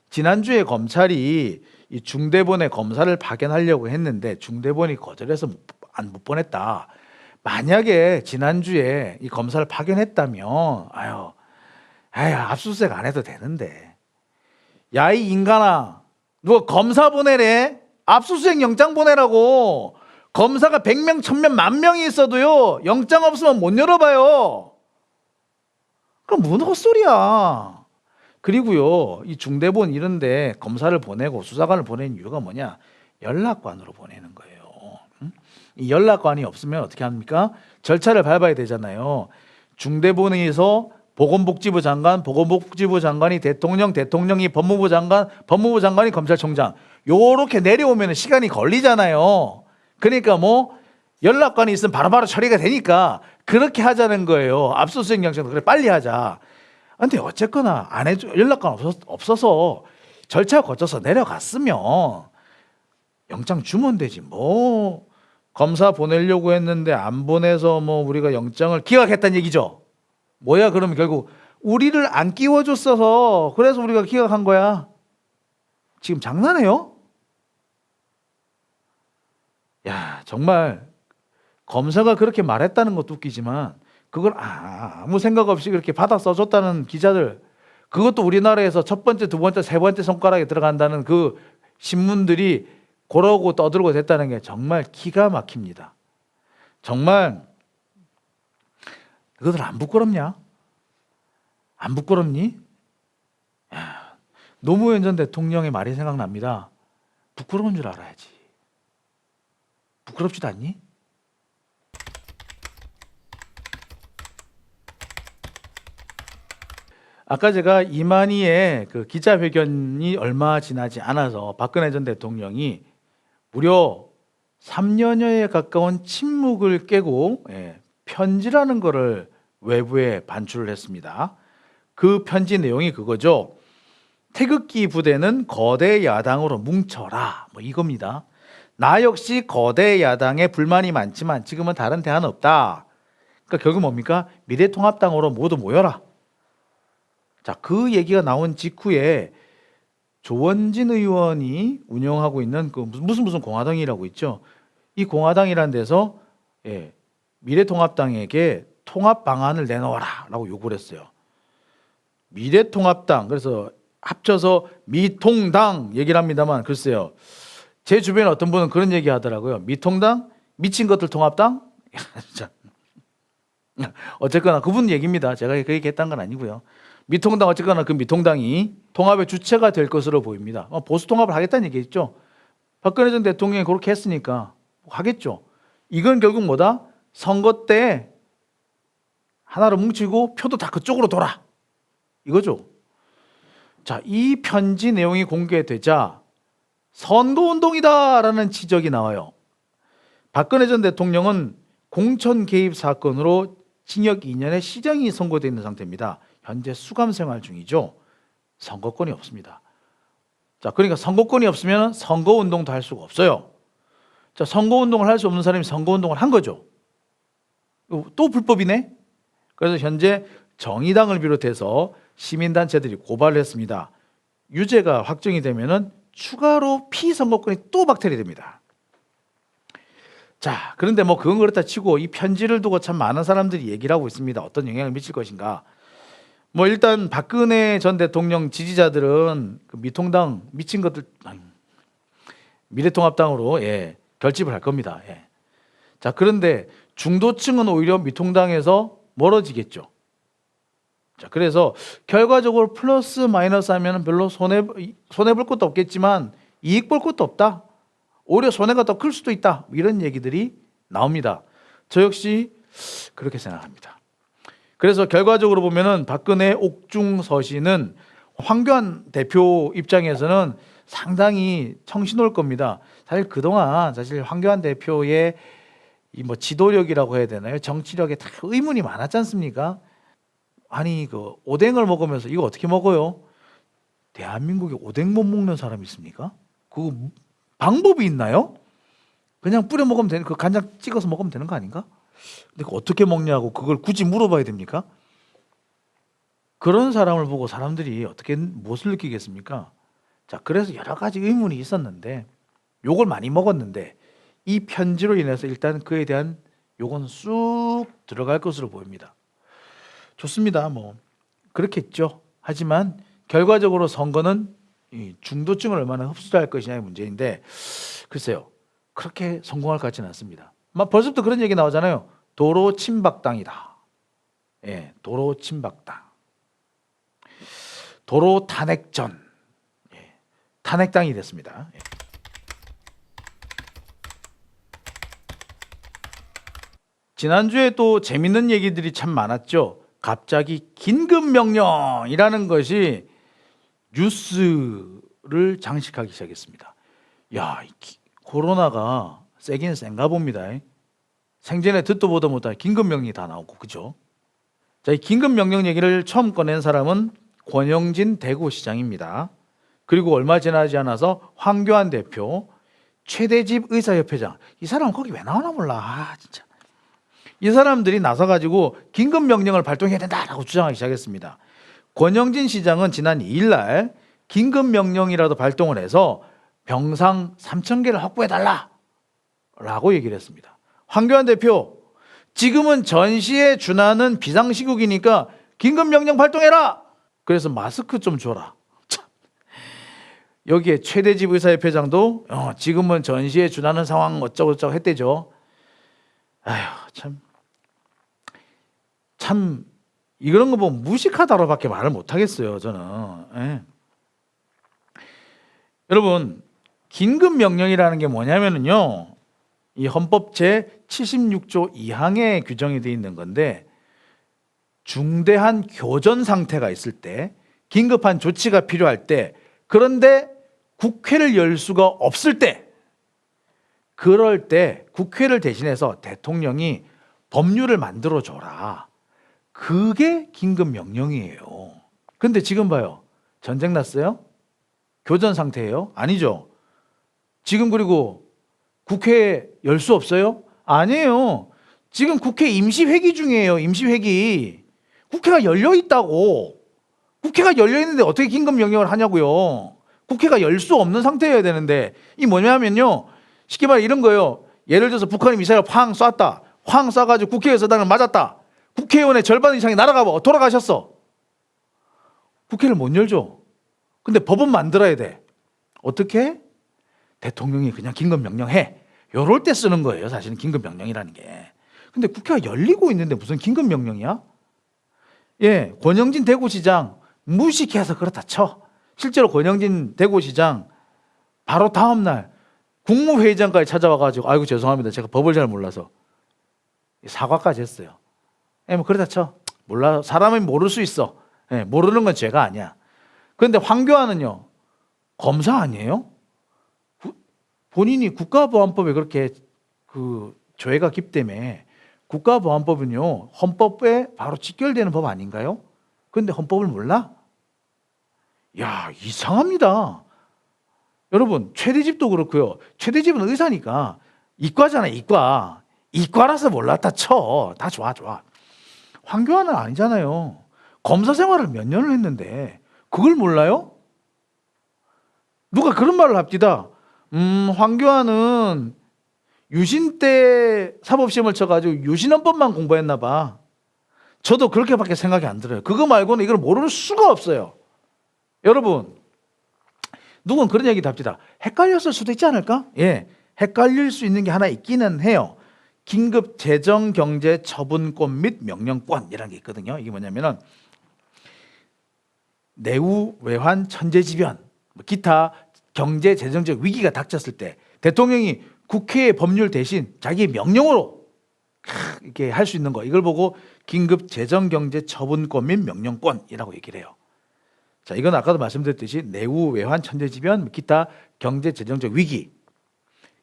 지난주에 검찰이 이 중대본에 검사를 파견하려고 했는데 중대본이 거절해서 못 보냈다. 만약에 지난주에 이 검사를 파견했다면 압수수색 안 해도 되는데, 야, 이 인간아, 누가 검사 보내래? 압수수색 영장 보내라고. 검사가 100명, 1000명, 10,000명이 있어도요, 영장 없으면 못 열어봐요. 그럼 뭔 헛소리야. 그리고요, 이 중대본 이런데 검사를 보내고 수사관을 보내는 이유가 뭐냐? 연락관으로 보내는 거예요. 이 연락관이 없으면 어떻게 합니까? 절차를 밟아야 되잖아요. 중대본에서 보건복지부 장관, 보건복지부 장관이 대통령, 대통령이 법무부 장관, 법무부 장관이 검찰총장. 요렇게 내려오면 시간이 걸리잖아요. 그러니까 뭐 연락관이 있으면 바로바로 처리가 되니까 그렇게 하자는 거예요. 압수수색 영장도 그래 빨리 하자. 근데 어쨌거나 안 해줘 연락관 없어서 절차 거쳐서 내려갔으면 영장 주면 되지 뭐. 검사 보내려고 했는데 안 보내서 뭐 우리가 영장을 기각했다는 얘기죠. 뭐야 그러면 결국 우리를 안 끼워줬어서 그래서 우리가 기각한 거야. 지금 장난해요? 야 정말 검사가 그렇게 말했다는 것도 웃기지만 그걸 아무 생각 없이 그렇게 받아 써줬다는 기자들, 그것도 우리나라에서 첫 번째, 두 번째, 세 번째 손가락에 들어간다는 그 신문들이 고러고 떠들고 됐다는 게 정말 기가 막힙니다. 정말 너희들 안 부끄럽냐? 안 부끄럽니? 야, 노무현 전 대통령의 말이 생각납니다. 부끄러운 줄 알아야지. 부끄럽지도 않니? 아까 제가 이만희의 그 기자회견이 얼마 지나지 않아서 박근혜 전 대통령이 무려 3년여에 가까운 침묵을 깨고 편지라는 거를 외부에 반출을 했습니다. 그 편지 내용이 그거죠. 태극기 부대는 거대 야당으로 뭉쳐라. 뭐 이겁니다. 나 역시 거대 야당에 불만이 많지만 지금은 다른 대안은 없다. 그러니까 결국 뭡니까? 미래통합당으로 모두 모여라. 자, 그 얘기가 나온 직후에 조원진 의원이 운영하고 있는 그 무슨 공화당이라고 있죠. 이 공화당이라는 데서 미래통합당에게 통합 방안을 내놓아라라고 요구를 했어요. 미래통합당, 그래서 합쳐서 미통당 얘기를 합니다만 글쎄요. 제 주변에 어떤 분은 그런 얘기 하더라고요. 미통당? 미친 것들 통합당? 어쨌거나 그분 얘기입니다. 제가 그 얘기 했다는 건 아니고요. 미통당 어쨌거나 그 미통당이 통합의 주체가 될 것으로 보입니다. 보수 통합을 하겠다는 얘기겠죠. 박근혜 전 대통령이 그렇게 했으니까 하겠죠. 이건 결국 뭐다? 선거 때 하나로 뭉치고 표도 다 그쪽으로 돌아. 이거죠. 자, 이 편지 내용이 공개되자 선거운동이다라는 지적이 나와요. 박근혜 전 대통령은 공천 개입 사건으로 징역 2년의 시정이 선고되어 있는 상태입니다. 현재 수감 생활 중이죠. 선거권이 없습니다. 자, 그러니까 선거권이 없으면 선거운동도 할 수가 없어요. 자, 선거운동을 할 수 없는 사람이 선거운동을 한 거죠. 또 불법이네. 그래서 현재 정의당을 비롯해서 시민단체들이 고발을 했습니다. 유죄가 확정이 되면은 추가로 피선거권이 또 박탈이 됩니다. 자, 그런데 뭐 그건 그렇다 치고 이 편지를 두고 참 많은 사람들이 얘기를 하고 있습니다. 어떤 영향을 미칠 것인가. 뭐 일단 박근혜 전 대통령 지지자들은 그 미통당 미친 것들 미래통합당으로 결집을 할 겁니다. 자, 그런데 중도층은 오히려 미통당에서 멀어지겠죠. 자, 그래서 결과적으로 플러스 마이너스 하면 별로 손해 볼 것도 없겠지만 이익 볼 것도 없다. 오히려 손해가 더 클 수도 있다. 이런 얘기들이 나옵니다. 저 역시 그렇게 생각합니다. 그래서 결과적으로 보면은 박근혜 옥중 서신은 황교안 대표 입장에서는 상당히 청신올 겁니다. 사실 그동안 황교안 대표의 이 뭐 지도력이라고 해야 되나요? 정치력에 다 의문이 많았지 않습니까? 아니 그 오뎅을 먹으면서 이거 어떻게 먹어요? 대한민국에 오뎅 못 먹는 사람이 있습니까? 그 방법이 있나요? 그냥 뿌려 먹으면 되는 그 간장 찍어서 먹으면 되는 거 아닌가? 근데 어떻게 먹냐고 그걸 굳이 물어봐야 됩니까? 그런 사람을 보고 사람들이 어떻게 무엇을 느끼겠습니까? 자, 그래서 여러 가지 의문이 있었는데 욕을 많이 먹었는데 이 편지로 인해서 일단 그에 대한 욕은 쑥 들어갈 것으로 보입니다. 좋습니다. 뭐 그렇겠죠. 하지만 결과적으로 선거는 이 중도층을 얼마나 흡수할 것이냐의 문제인데 글쎄요. 그렇게 성공할 것 같지는 않습니다. 벌써부터 그런 얘기 나오잖아요. 도로 침박당이다. 도로 침박당. 도로 탄핵전, 탄핵당이 됐습니다. 지난주에 또 재밌는 얘기들이 참 많았죠. 갑자기 긴급명령이라는 것이 뉴스를 장식하기 시작했습니다. 야, 코로나가 세긴 센가 봅니다. 생전에 듣도 보도 못한 긴급명령이 다 나오고, 그죠? 자, 이 긴급명령 얘기를 처음 꺼낸 사람은 권영진 대구시장입니다. 그리고 얼마 지나지 않아서 황교안 대표, 최대집 의사협회장. 이 사람은 거기 왜 나오나 몰라. 진짜. 이 사람들이 나서가지고 긴급명령을 발동해야 된다라고 주장하기 시작했습니다. 권영진 시장은 지난 2일 날 긴급명령이라도 발동을 해서 병상 3,000개를 확보해달라라고 얘기를 했습니다. 황교안 대표, 지금은 전시에 준하는 비상시국이니까 긴급명령 발동해라. 그래서 마스크 좀 줘라. 참. 여기에 최대집 의사협회장도 지금은 전시에 준하는 상황 어쩌고저쩌고 했대죠. 아휴, 참 이런 거 보면 무식하다로밖에 말을 못하겠어요, 저는. 예. 여러분, 긴급명령이라는 게 뭐냐면요, 이 헌법 제 76조 2항에 규정이 되어 있는 건데, 중대한 교전 상태가 있을 때, 긴급한 조치가 필요할 때, 그런데 국회를 열 수가 없을 때, 그럴 때 국회를 대신해서 대통령이 법률을 만들어줘라. 그게 긴급명령이에요. 근데 지금 봐요. 전쟁 났어요? 교전 상태예요? 아니죠. 지금 그리고 국회 열 수 없어요? 아니에요. 지금 국회 임시회기 중이에요. 임시회기. 국회가 열려 있다고. 국회가 열려 있는데 어떻게 긴급명령을 하냐고요. 국회가 열 수 없는 상태여야 되는데, 이 뭐냐면요, 쉽게 말해 이런 거예요. 예를 들어서 북한이 미사일을 팡 쐈다. 팡 쏴가지고 국회의사당을 맞았다. 국회의원의 절반 이상이 날아가고 돌아가셨어. 국회를 못 열죠. 근데 법은 만들어야 돼. 어떻게? 대통령이 그냥 긴급명령해. 요럴 때 쓰는 거예요, 사실은 긴급명령이라는 게. 근데 국회가 열리고 있는데 무슨 긴급명령이야? 예, 권영진 대구시장 무식해서 그렇다 쳐. 실제로 권영진 대구시장 바로 다음 날 국무회의장까지 찾아와가지고, 아이고 죄송합니다, 제가 법을 잘 몰라서, 사과까지 했어요. 예, 뭐 그렇다 쳐. 몰라, 사람은 모를 수 있어. 예, 모르는 건 죄가 아니야. 그런데 황교안은요, 검사 아니에요? 본인이 국가보안법에 그렇게 조예가 깊다며. 국가보안법은요, 헌법에 바로 직결되는 법 아닌가요? 그런데 헌법을 몰라? 야, 이상합니다. 여러분, 최대집도 그렇고요. 최대집은 의사니까 이과잖아요, 이과. 이과라서 몰랐다 쳐. 다 좋아. 황교안은 아니잖아요. 검사 생활을 몇 년을 했는데 그걸 몰라요? 누가 그런 말을 합디다. 황교안은 유신 때 사법시험을 쳐가지고 유신헌법만 공부했나 봐. 저도 그렇게밖에 생각이 안 들어요. 그거 말고는 이걸 모를 수가 없어요. 여러분, 누군 그런 얘기도 합디다. 헷갈렸을 수도 있지 않을까? 예, 헷갈릴 수 있는 게 하나 있기는 해요. 긴급 재정 경제 처분권 및 명령권이라는 게 있거든요. 이게 뭐냐면은 내후 외환 천재지변, 기타 경제 재정적 위기가 닥쳤을 때 대통령이 국회의 법률 대신 자기의 명령으로 이렇게 할 수 있는 거, 이걸 보고 긴급 재정 경제 처분권 및 명령권이라고 얘기를 해요. 자, 이건 아까도 말씀드렸듯이 내후 외환 천재지변, 기타 경제 재정적 위기,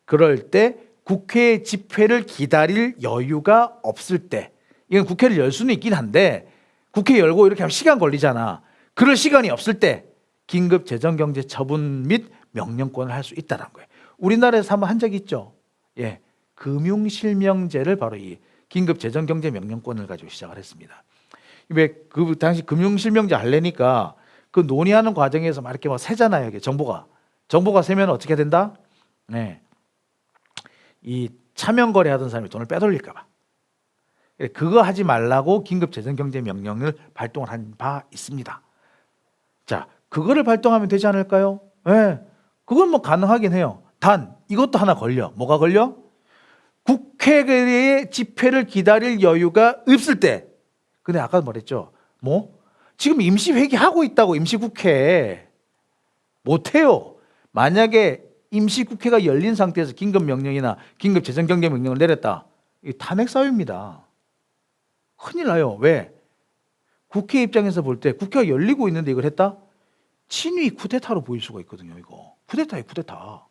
그럴 때 국회 집회를 기다릴 여유가 없을 때, 이건 국회를 열 수는 있긴 한데 국회 열고 이렇게 하면 시간 걸리잖아. 그럴 시간이 없을 때 긴급 재정 경제 처분 및 명령권을 할 수 있다는 거예요. 우리나라에서 한번 한 적이 있죠. 예, 금융실명제를 바로 이 긴급 재정 경제 명령권을 가지고 시작을 했습니다. 왜 그 당시 금융실명제 하려니까 그 논의하는 과정에서 막 이렇게 막 세잖아요. 이게 정보가 세면 어떻게 된다? 네, 이 차명 거래하던 사람이 돈을 빼돌릴까 봐. 그거 하지 말라고 긴급 재정 경제 명령을 발동을 한 바 있습니다. 자, 그거를 발동하면 되지 않을까요? 네, 그건 뭐 가능하긴 해요. 단 이것도 하나 걸려. 뭐가 걸려? 국회의 집회를 기다릴 여유가 없을 때. 근데 아까 말했죠. 뭐 지금 임시회기 하고 있다고. 임시국회 못해요. 만약에 임시국회가 열린 상태에서 긴급명령이나 긴급재정경제명령을 내렸다, 이 탄핵사유입니다. 큰일 나요. 왜? 국회 입장에서 볼 때 국회가 열리고 있는데 이걸 했다? 친위 쿠데타로 보일 수가 있거든요. 이거 쿠데타예요, 쿠데타.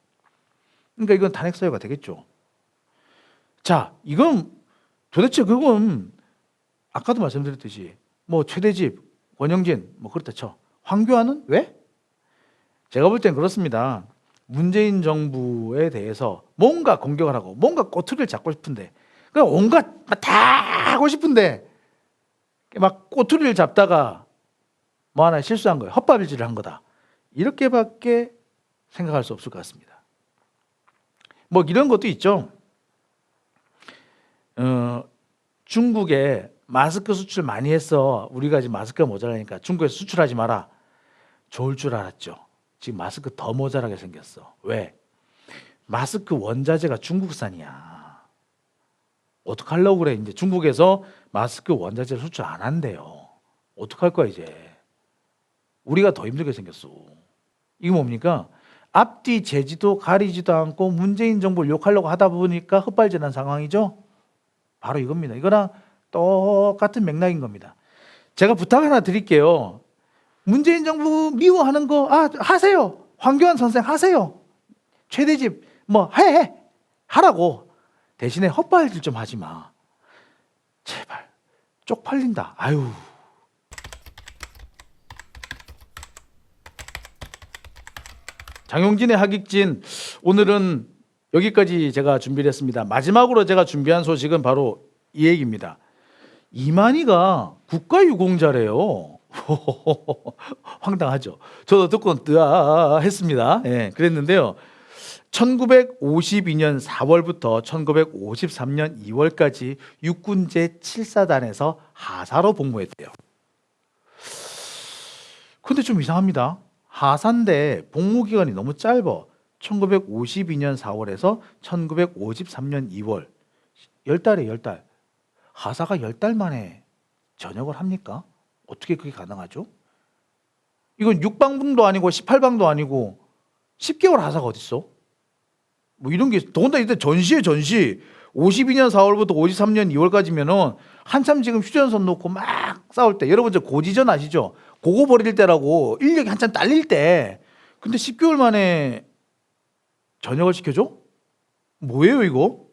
그러니까 이건 탄핵사유가 되겠죠. 자, 이건 도대체 그건 아까도 말씀드렸듯이 뭐 최대집, 권영진 뭐 그렇다 쳐. 황교안은 왜? 제가 볼 땐 그렇습니다. 문재인 정부에 대해서 뭔가 공격을 하고 뭔가 꼬투리를 잡고 싶은데, 그냥 온갖 다 하고 싶은데 막 꼬투리를 잡다가 뭐 하나 실수한 거예요. 헛발질을 한 거다. 이렇게밖에 생각할 수 없을 것 같습니다. 뭐 이런 것도 있죠. 중국에 마스크 수출 많이 했어. 우리가 지금 마스크가 모자라니까 중국에서 수출하지 마라. 좋을 줄 알았죠. 지금 마스크 더 모자라게 생겼어. 왜? 마스크 원자재가 중국산이야. 어떡하려고 그래. 이제 중국에서 마스크 원자재 수출 안 한대요. 어떡할 거야 이제. 우리가 더 힘들게 생겼어. 이게 뭡니까? 앞뒤 재지도 가리지도 않고 문재인 정부를 욕하려고 하다 보니까 헛발질한 상황이죠. 바로 이겁니다. 이거랑 똑같은 맥락인 겁니다. 제가 부탁 하나 드릴게요. 문재인 정부 미워하는 거 하세요. 황교안 선생 하세요. 최대집 뭐 하라고. 대신에 헛발질 좀 하지 마. 제발. 쪽팔린다. 아유. 장용진의 하객진, 오늘은 여기까지 제가 준비를 했습니다. 마지막으로 제가 준비한 소식은 바로 이 얘기입니다. 이만희가 국가유공자래요. 황당하죠. 저도 듣고 뜨아 했습니다. 예, 그랬는데요. 1952년 4월부터 1953년 2월까지 육군 제7사단에서 하사로 복무했대요. 근데 좀 이상합니다. 하사인데 복무 기간이 너무 짧아. 1952년 4월에서 1953년 2월. 10달에 10달. 하사가 10달 만에 전역을 합니까? 어떻게 그게 가능하죠? 이건 6방도 아니고 18방도 아니고 10개월 하사가 어딨어? 뭐 이런 게 더군다나 이때 전시에 전시. 52년 4월부터 53년 2월까지면은 한참 지금 휴전선 놓고 막 싸울 때, 여러분 저 고지전 아시죠? 고거 버릴 때라고 인력이 한참 딸릴 때. 근데 10개월 만에 전역을 시켜줘? 뭐예요 이거?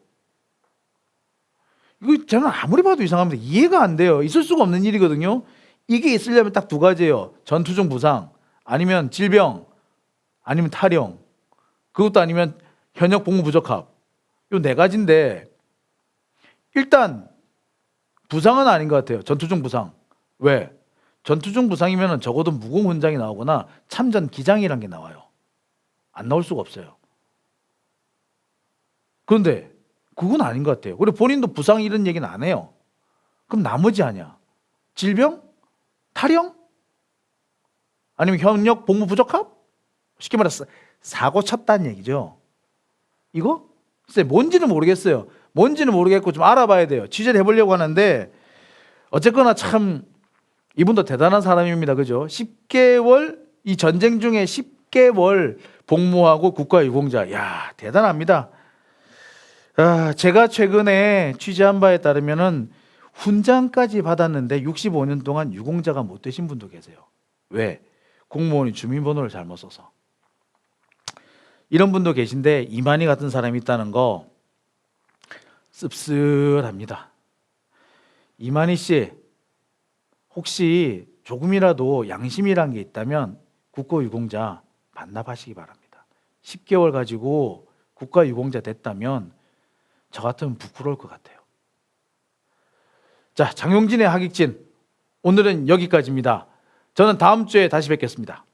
이거 저는 아무리 봐도 이상합니다. 이해가 안 돼요. 있을 수가 없는 일이거든요. 이게 있으려면 딱 두 가지예요. 전투 중 부상, 아니면 질병, 아니면 탈영. 그것도 아니면 현역 복무 부적합. 요 네 가지인데 일단 부상은 아닌 것 같아요. 전투 중 부상. 왜? 전투 중 부상이면 적어도 무공 훈장이 나오거나 참전 기장이란 게 나와요. 안 나올 수가 없어요. 그런데 그건 아닌 것 같아요. 그리고 본인도 부상 이런 얘기는 안 해요. 그럼 나머지 아니야. 질병? 탈영? 아니면 현역 복무 부적합? 쉽게 말해서 사고 쳤다는 얘기죠. 이거? 글쎄 뭔지는 모르겠어요. 뭔지는 모르겠고 좀 알아봐야 돼요. 취재를 해보려고 하는데 어쨌거나 참 이분도 대단한 사람입니다. 그죠? 10개월, 이 전쟁 중에 10개월 복무하고 국가유공자. 야, 대단합니다. 제가 최근에 취재한 바에 따르면은 훈장까지 받았는데 65년 동안 유공자가 못 되신 분도 계세요. 왜? 공무원이 주민번호를 잘못 써서. 이런 분도 계신데 이만희 같은 사람이 있다는 거 씁쓸합니다. 이만희 씨, 혹시 조금이라도 양심이란 게 있다면 국가유공자 반납하시기 바랍니다. 10개월 가지고 국가유공자 됐다면 저 같으면 부끄러울 것 같아요. 자, 장용진의 하객진, 오늘은 여기까지입니다. 저는 다음 주에 다시 뵙겠습니다.